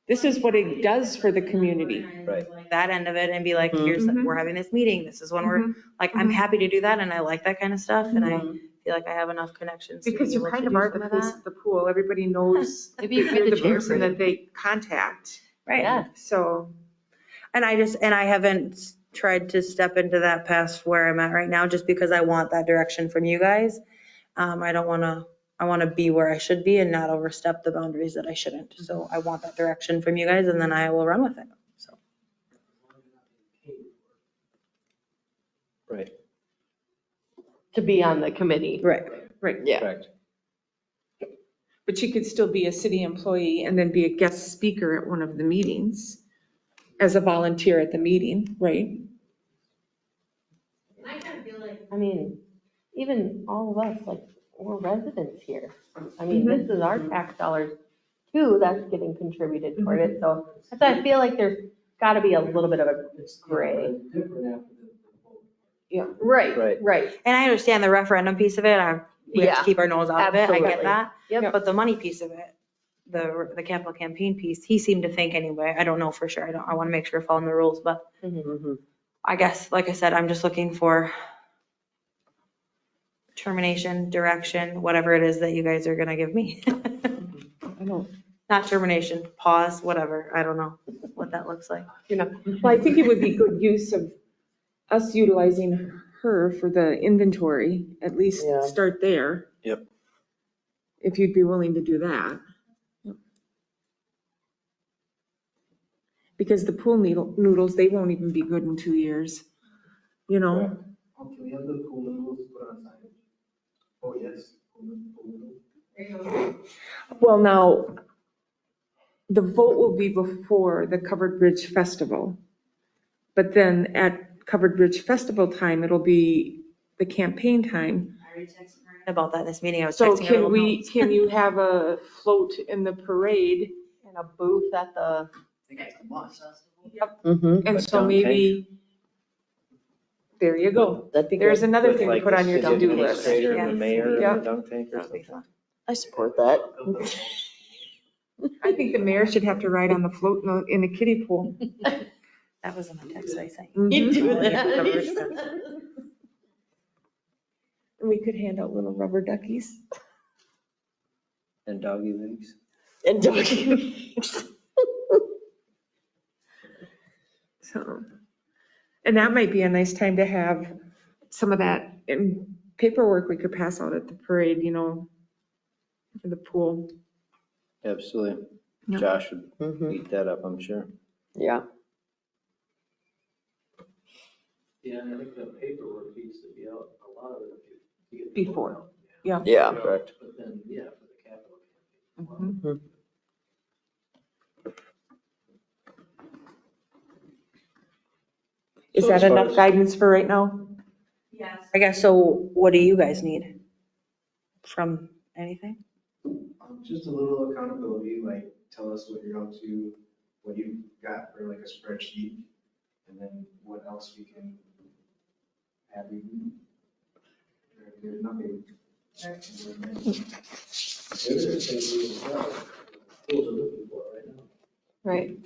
this is what it does for the community. Right. That end of it and be like, here's, we're having this meeting. This is when we're, like, I'm happy to do that and I like that kind of stuff. And I feel like I have enough connections. to Because be you able kind to of do are some the of face that. of the pool. Everybody knows Maybe you could be you're the the person chairperson. that they contact. Right. Yeah. So, And I haven't tried to step into that past where I'm at right now, just because I want that direction from you guys. I want to be where I should be and not overstep the boundaries that I shouldn't. So I want that direction from you guys and then I will run with it. So. Right. To be on the committee. Right. Yeah. Correct. but you could still be a city employee and then be a guest speaker at one of the meetings as a volunteer at the meeting, right? I kind of feel like I mean, even all of us, like, we're residents here. I mean, this is our tax dollars too, that's getting contributed toward it. So that's why I feel like there's gotta be a little bit of a gray. Different after the vote. Right. And I understand the referendum piece of it. We have to Yeah, keep our nose out of it. I get absolutely. that. Yep. But the money piece of it, the capital campaign piece, he seemed to think anyway. I don't know for sure. I want to make sure following the rules, but I guess, like I said, I'm just looking for termination, direction, whatever it is that you guys are going to give me. I don't, Not termination, pause, whatever. I don't know what that looks like. well, I think it would be good use of us utilizing her for the inventory, at least Yeah. start there. Yep. If you'd be willing to do that. Because the pool noodles, they won't even be good in 2 years, you know? Oh, can we have the pool noodles put on signage? Oh, yes. there you go. Well, now, the vote will be before the Covered Bridge Festival. But then at Covered Bridge Festival time, it'll be the campaign time. I already texted her about that in this meeting. I was So texting her little notes. can you have a float in the parade? And a booth at the. I think it's a must. Mm-hmm. And But so don't maybe, there you go. There's another With thing to like put the on your city to-do list. administrator and the mayor Yeah. and the dunk tank or That would be something. fun. I support that. I think the mayor should have to ride on the float in a kiddie pool. That was in the text that I sent. You do Mhm. that. We could hand out little rubber duckies. And doggy legs. And doggy. So, and that might be a nice time to have some of that paperwork we could pass out at the parade, you know, for the pool. Absolutely. Yep. Josh would Mhm. eat that up, I'm sure. Yeah. Yeah, and I think the paperwork needs to be out, a lot of it, if you get. Before. Yeah. Yeah. Correct. But then, yeah, for the capital. Mhm. Is So as that far enough as- guidance for right now? Yes. I guess, so what do you guys need from anything? Just a little accountability, like tell us what you're up to, what you got for like a spreadsheet, and then what else we can have you do. There's nothing. The other thing is, schools are looking for right now. Right.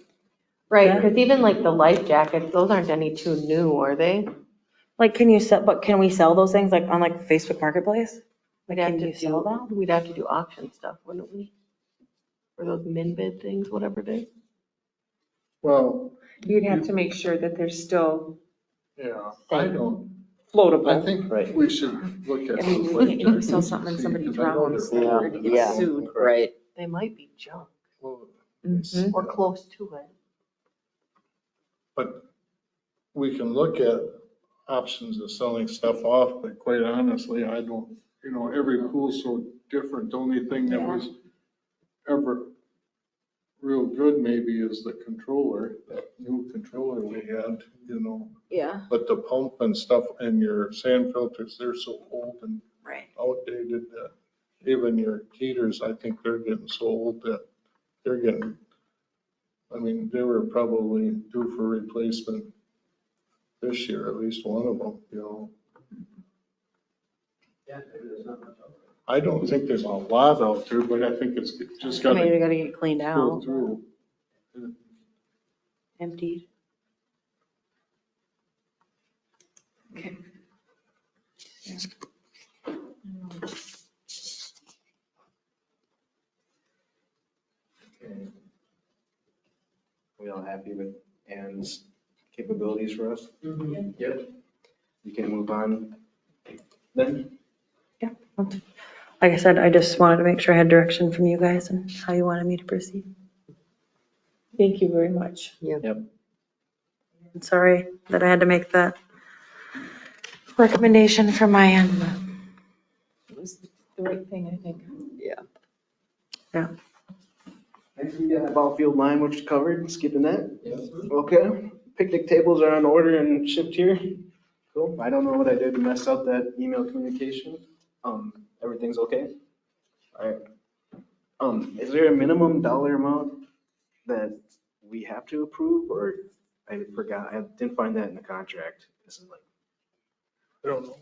Right, because even like the life jackets, those aren't any too new, are they? Like, can you sell, but can we sell those things like on like Facebook Marketplace? Like, We'd have can to you sell do, them? we'd have to do auction stuff, wouldn't we? For those min bid things, whatever it is. Well, You'd have to make sure that they're still yeah, I don't, I floatable. think Right. we should look at. I mean, those you life can't go sell jackets something and see, somebody 'cause I know drowns, they're then old. you're gonna get Yeah. sued. Right. They might be junk Well, Mhm. or close to it. But we can look at options of selling stuff off, but quite honestly, I don't, every pool's so different. The only thing that was ever real good maybe is the controller, that new controller we had, Yeah. but the pump and stuff and your sand filters, they're so old and Right. outdated that even your heaters, I think they're getting so old that they're getting, I mean, they were probably due for replacement this year, at least one of them, Yeah, maybe there's not much out there. I don't think there's a lot out there, but I think it's just got Maybe to we gotta get cleaned go out, through. emptied. Okay. Okay. We all happy with Ann's capabilities for us? Yep. You can move on then? Like I said, I just wanted to make sure I had direction from you guys and how you wanted me to proceed. Thank you very much. I'm sorry that I had to make that recommendation from my end, but It was the right thing, I think. Next, we got ball field line, which is covered, skipping that. Okay, picnic tables are on order and shipped here. Cool, I don't know what I did to mess up that email communication. Everything's okay? All right. Is there a minimum dollar amount that we have to approve, or I forgot, I didn't find that in the contract. This is like, I don't know.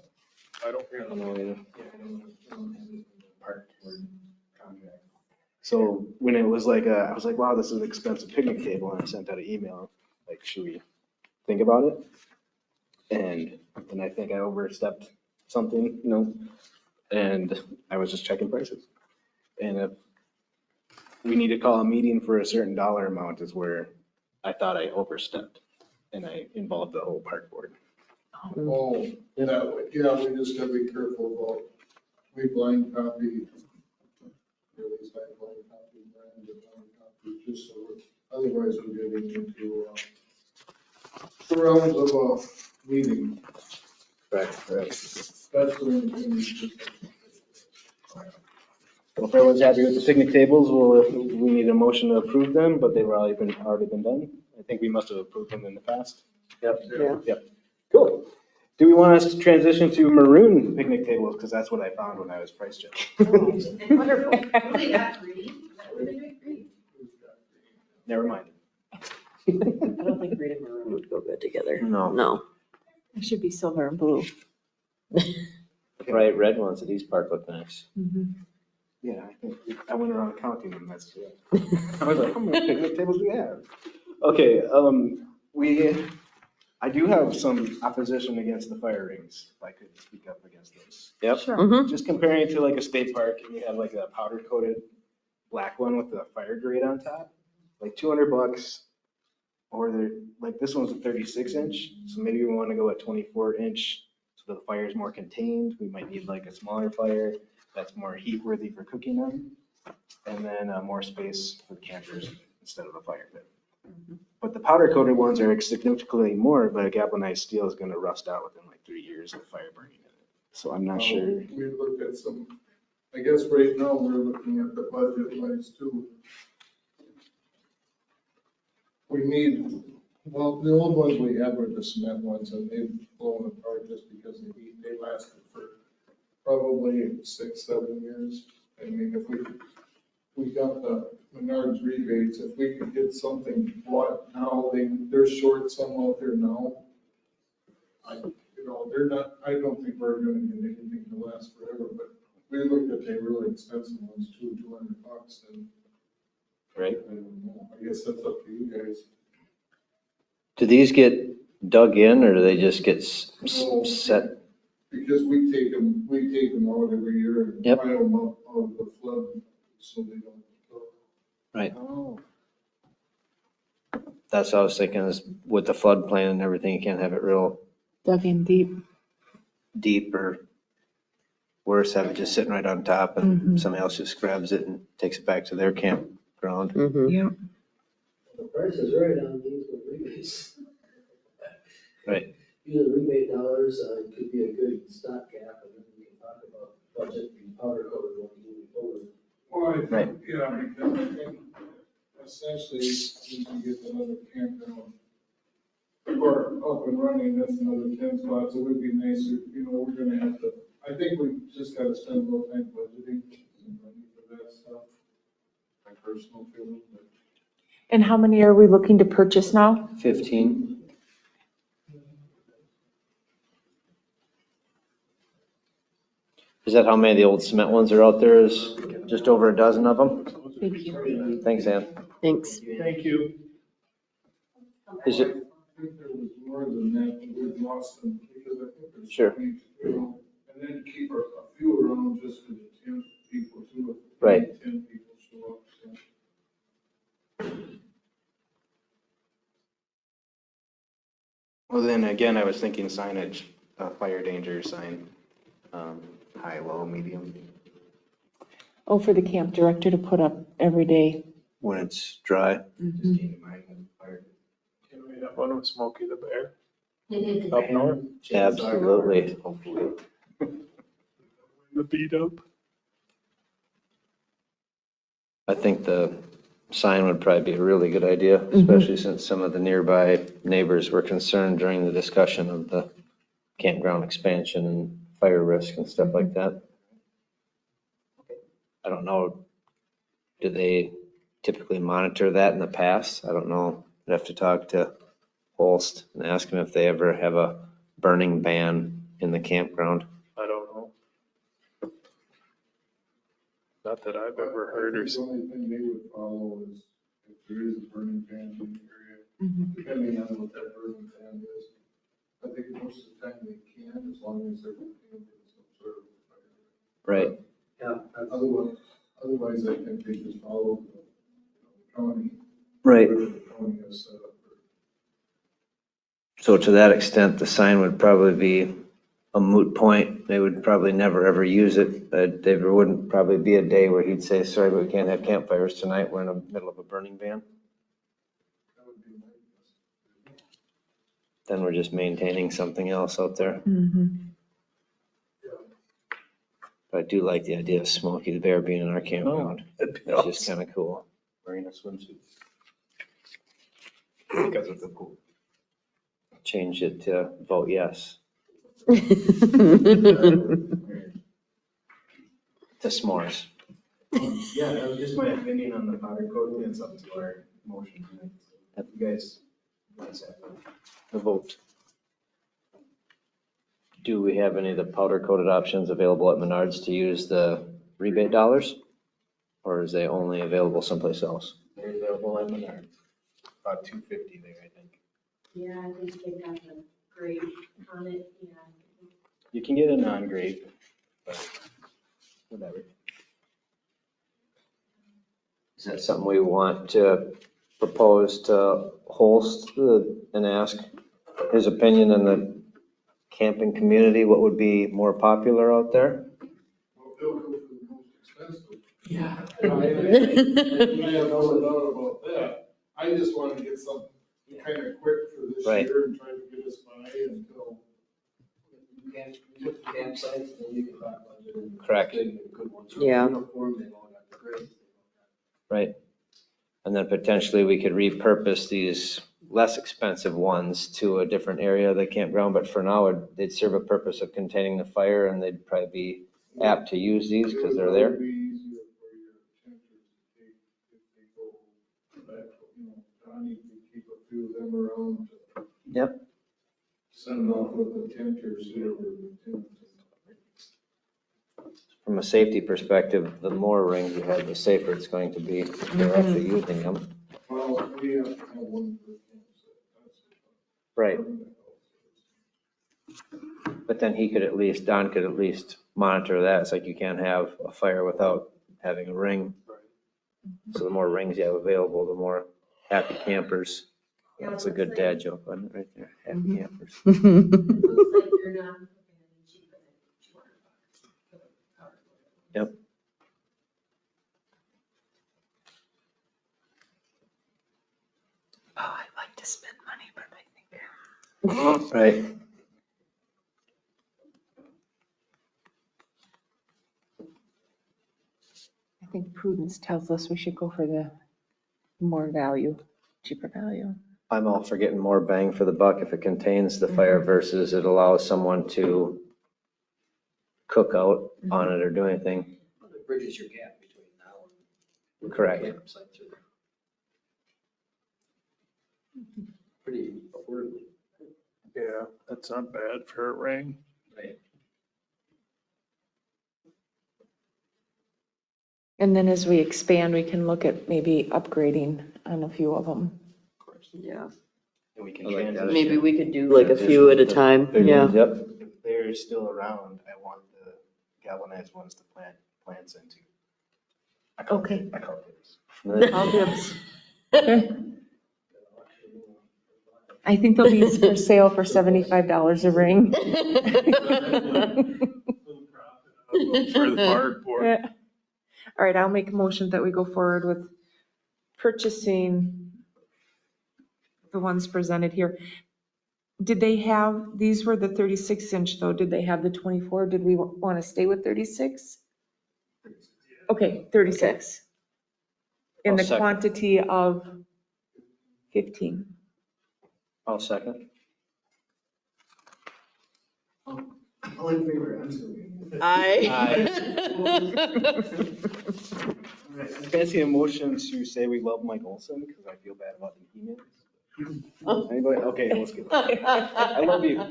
I don't. I don't know either. Yeah, I don't have it in the park or contract. So when it was like, I was like, wow, this is an expensive picnic table, and I sent out an email, like, should we think about it? And then I think I overstepped something, and I was just checking prices. And if we need to call a meeting for a certain dollar amount is where I thought I overstepped, and I involved the whole park board. Oh, yeah, we just gotta be careful about, we blind copy, or at least I blind copy, Brandon did blind copy, just so, otherwise we're getting into, the rounds of a meeting. Correct. That's when. Well, if everyone's happy with the picnic tables, we need a motion to approve them, but they've already been done. I think we must have approved them in the past. Yep. Cool. Do we want us to transition to maroon picnic tables? Because that's what I found when I was price checking. Wonderful. We got green. That would have been green. Never mind. I don't think green and maroon would go good together. No. It should be silver and blue. Bright red ones at East Park look nice. Yeah, I went around counting them, that's correct. I was like, how many picnic tables do we have? Okay, I do have some opposition against the fire rings, if I could speak up against those. Yep. Sure. Just comparing it to like a state park, and you have like a powder coated black one with the fire grate on top, like $200. Or they're, like this one's a 36 inch, so maybe we want to go at 24 inch, so the fire is more contained. We might need like a smaller fire that's more heat worthy for cooking on. and then more space for the campers instead of a fire pit. But the powder coated ones are significantly more, but a galvanized steel is gonna rust out within like 3 years of fire burning in it. So I'm not sure. We looked at some, I guess right now we're looking at the budget wise too. We need, well, the old ones we had were the cement ones and they've blown apart just because they lasted for probably 6-7 years. I mean, if we got the Menards rebates, if we could get something bought now, they're short some out there now. They're not, I don't think we're gonna get anything to last forever, but we looked at the really expensive ones too, $200 and. Right. I don't know, I guess that's up to you guys. Do these get dug in or do they just get No. set? Because we take them out every year and Yep. pile them up out of the flood so they don't. Right. That's what I was thinking is with the flood plan and everything, you can't have it real Dug in deep. deep or worse, have it just sitting right on top and somebody else just grabs it and takes it back to their campground. Yeah. The price is right on these with rebates. Right. Using rebate dollars could be a good stopgap, and then we can talk about budget and powder coated ones moving forward. Well, I Right. think, yeah, because I think essentially we can get another campground or up and running, that's another 10 spots. It would be nicer, we're gonna have to, I think we just gotta spend a little time budgeting some money for that stuff. My personal feeling, but. And how many are we looking to purchase now? 15. Is that how many of the old cement ones are out there? Is just over a dozen of them? Thank you. Thanks, Ann. Thanks. Thank you. Is it, I think there was more than that, we've lost them because I think there's. Sure. And then keep a few around just for the 10 people too. If Right. 10 people show up, so. Well, then again, I was thinking signage, fire danger sign, high, low, medium. Oh, for the camp director to put up every day. when it's dry? Just keep in mind when fire. Can we have one with Smokey the Bear up north? Absolutely. Hopefully. The beat up? I think the sign would probably be a really good idea, especially since some of the nearby neighbors were concerned during the discussion of the campground expansion and fire risk and stuff like that. I don't know, do they typically monitor that in the past? I don't know. I'd have to talk to Holst and ask him if they ever have a burning ban in the campground. I don't know. Not that I've ever heard or The seen. only thing they would follow is if there is a burning ban in the area, depending on what that burning ban is. I think most of the time they can, as long as they're paying some sort of fire. Right. Yeah. Otherwise I think they just follow the county. Right. whatever the county has set up. So to that extent, the sign would probably be a moot point. They would probably never, ever use it. There wouldn't probably be a day where he'd say, sorry, but we can't have campfires tonight. We're in the middle of a burning ban. That would be my guess. Then we're just maintaining something else out there. But I do like the idea of Smokey the Bear being in our campground. It's just kind of cool. Wearing a swimsuit. Because of the pool. Change it to vote yes to s'mores. Yeah, that was just my opinion on the powder coating. It's up to our motion tonight. So you guys have The vote. Do we have any of the powder coated options available at Menards to use the rebate dollars? Or is they only available someplace else? They're available at Menards. About $250 there, I think. Yeah, I think they got the grade on it, yeah. You can get a non-grade, but whatever. Is that something we want to propose to Holst and ask his opinion in the camping community? What would be more popular out there? Well, they'll go for the most expensive. Yeah. I have no doubt about that. I just want to get something kind of quick for this Right. year and try to get us by until. You can't put the campsites, then you can talk about doing. Correct. Good ones. Yeah. Uniform, they all got the grades. Right. And then potentially we could repurpose these less expensive ones to a different area of the campground, but for now, they'd serve a purpose of containing the fire, and they'd probably be apt to use these because they're there. It would be easier for your tenters to take if they go back, Donnie can keep a few of them around. Yep. Send off with the tenters, whoever the tent. From a safety perspective, the more rings you have, the safer it's going to be if they're actually using them. Well, we have to have one per campsite. Right. But then Don could at least monitor that. It's like you can't have a fire without having a ring. So the more rings you have available, the more happy campers. That's a good dad joke, wasn't it, right there? Happy campers. It looks like you're not looking any cheaper than $200. Yep. Oh, I like to spend money, but I think. Right. I think prudence tells us we should go for the more value, cheaper value. I'm all for getting more bang for the buck if it contains the fire versus it allows someone to cook out on it or do anything. Well, it bridges your gap between now and. Correct. Campsites are pretty affordably. Yeah, that's not bad for a ring. Right. And then as we expand, we can look at maybe upgrading on a few of them. Yeah, And we can I like that. transition. maybe we could do like a few at a time, yeah. Yep. If they're still around, I want the galvanized ones to plant plants into. Okay. I call it. All dibs. I think they'll be for sale for $75 a ring. For the park board. Yeah. All right, I'll make a motion that we go forward with purchasing the ones presented here. Did they have, these were the 36 inch though, did they have the 24? Did we want to stay with 36? Okay, 36. In I'll the second. quantity of 15. I'll second. All in favor, I'm sorry. I'm fancy a motion to say we love Mike Olson because I feel bad about the emails. Anybody? Okay, let's get it. I love you.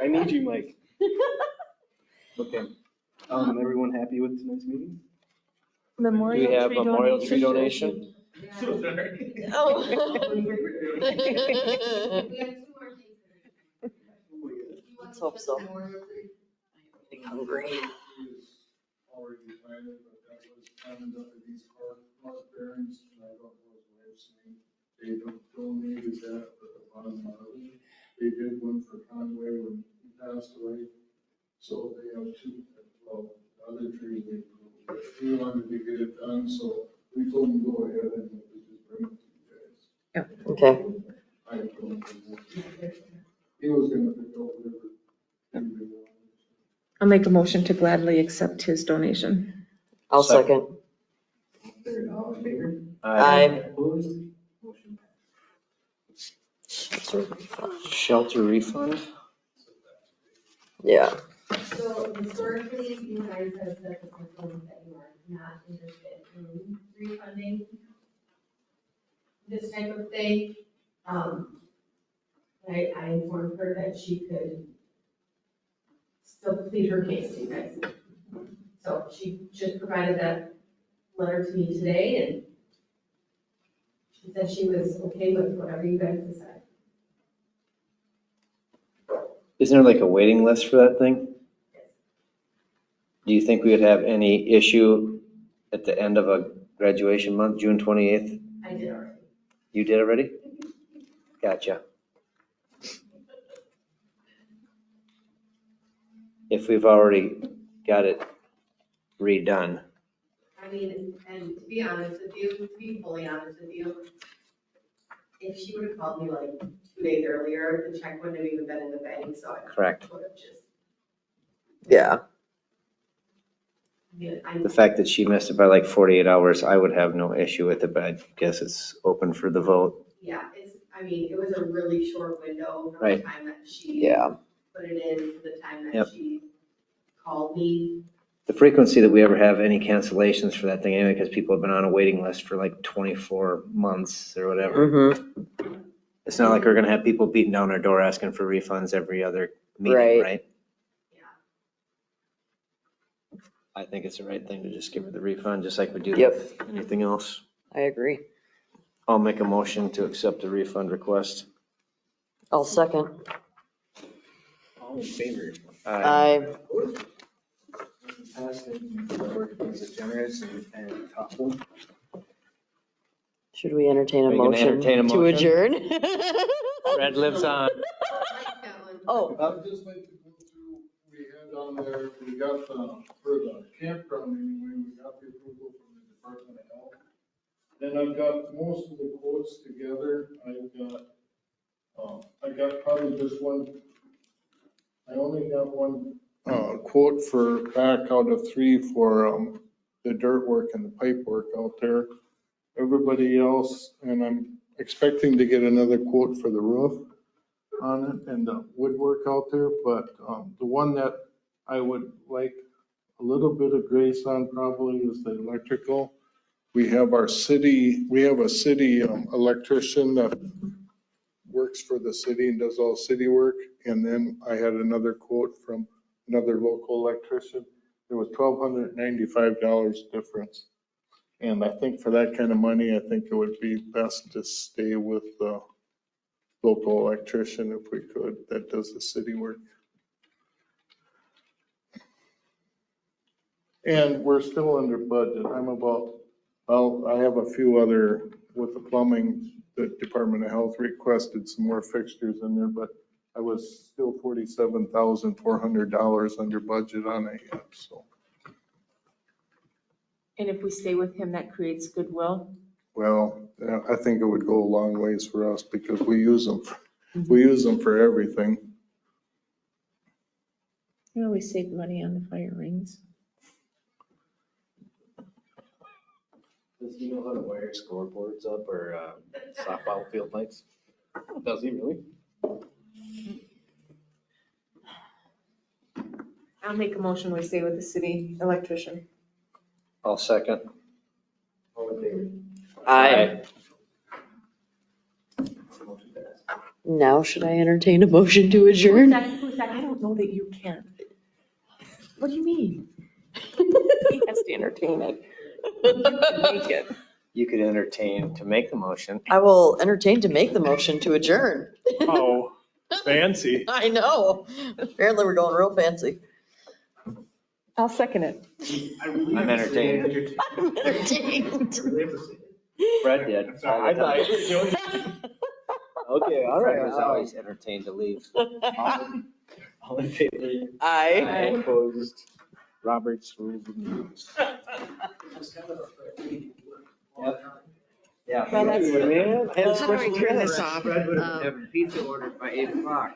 I need you, Mike. Okay. Everyone happy with tonight's meeting? Do we Memorial have tree memorial tree donation. donation? Oh. We have 2 more things. Let's hope so. Already planted, but that was planned under these park bearings, and I don't know his wife's name. They donated that for the bottom Marley. They did one for Conway when he passed away. So they have 2, well, the other trees they grew. We wanted to get it done, so we told them go ahead and we just bring it to you guys. Okay. I told him, he was gonna pick up whatever. I'll make a motion to gladly accept his donation. I'll second. All in favor? Aye. Opposed? Motion passed. Shelter refund? Yeah. So historically, you guys have said that you are not interested in refunding this type of thing. I informed her that she could still plead her case to you guys. So she just provided that letter to me today, and she said she was okay with whatever you guys decide. Isn't there like a waiting list for that thing? Do you think we would have any issue at the end of a graduation month, June 28th? I did already. You did already? Gotcha. If we've already got it redone, I mean, and to be honest with you, to be fully honest with you, if she would have called me like 2 days earlier, the check wouldn't have even been in the bank, so I Correct. would have just, Yeah. The fact that she missed it by like 48 hours, I would have no issue with it, but I guess it's open for the vote. yeah, I mean, it was a really short window from the Right. time that she Yeah. put it in to the time that Yep. she called me. The frequency that we ever have any cancellations for that thing anyway, because people have been on a waiting list for like 24 months or whatever. Mm-hmm. It's not like we're gonna have people beating down our door asking for refunds every other meeting, Right. right? Yeah. I think it's the right thing to just give her the refund, just like we do Yep. with anything else. I agree. I'll make a motion to accept the refund request. I'll second. All in favor? I, Passed and the board was generous and thoughtful. should we entertain a Are you gonna motion entertain a to motion? adjourn? Red lives on. Oh, I'd just like to go through, we had on there, we got the, for the campground anyway, we got the approval from the Department of Health. Then I've got most of the quotes together. I got probably just one, I only got one, quote for back out of 3 for, the dirt work and the pipe work out there. Everybody else, and I'm expecting to get another quote for the roof on it and the woodwork out there, but the one that I would like a little bit of grace on probably is the electrical. We have a city electrician that works for the city and does all city work. And then I had another quote from another local electrician. There was $1,295 difference. And I think for that kind of money, I think it would be best to stay with the local electrician if we could, that does the city work. And we're still under budget. I have a few other, with the plumbing, the Department of Health requested some more fixtures in there, but I was still $47,400 under budget on it yet, so. And if we stay with him, that creates goodwill. Well, I think it would go a long ways for us because we use them for everything. You always save money on the fire rings. Does he know how to wire scoreboards up or softball field lights? Does he really? I'll make a motion, we stay with the city electrician. I'll second. All in favor? I, Motion passed. now should I entertain a motion to adjourn? I don't know that you can. What do you mean? He has to entertain it. Make it. You could entertain to make the motion. I will entertain to make the motion to adjourn. Oh, fancy. I know. Apparently we're going real fancy. I'll second it. I'm entertained. I'm entertained. Fred did. I thought Okay, all right. I was always entertained to leave. all in favor? I. Opposed? Robert's rules of news. Yeah. Well, that's- Man, I had a How do I special turn this guest. off? Fred would have pizza ordered by 8 o'clock.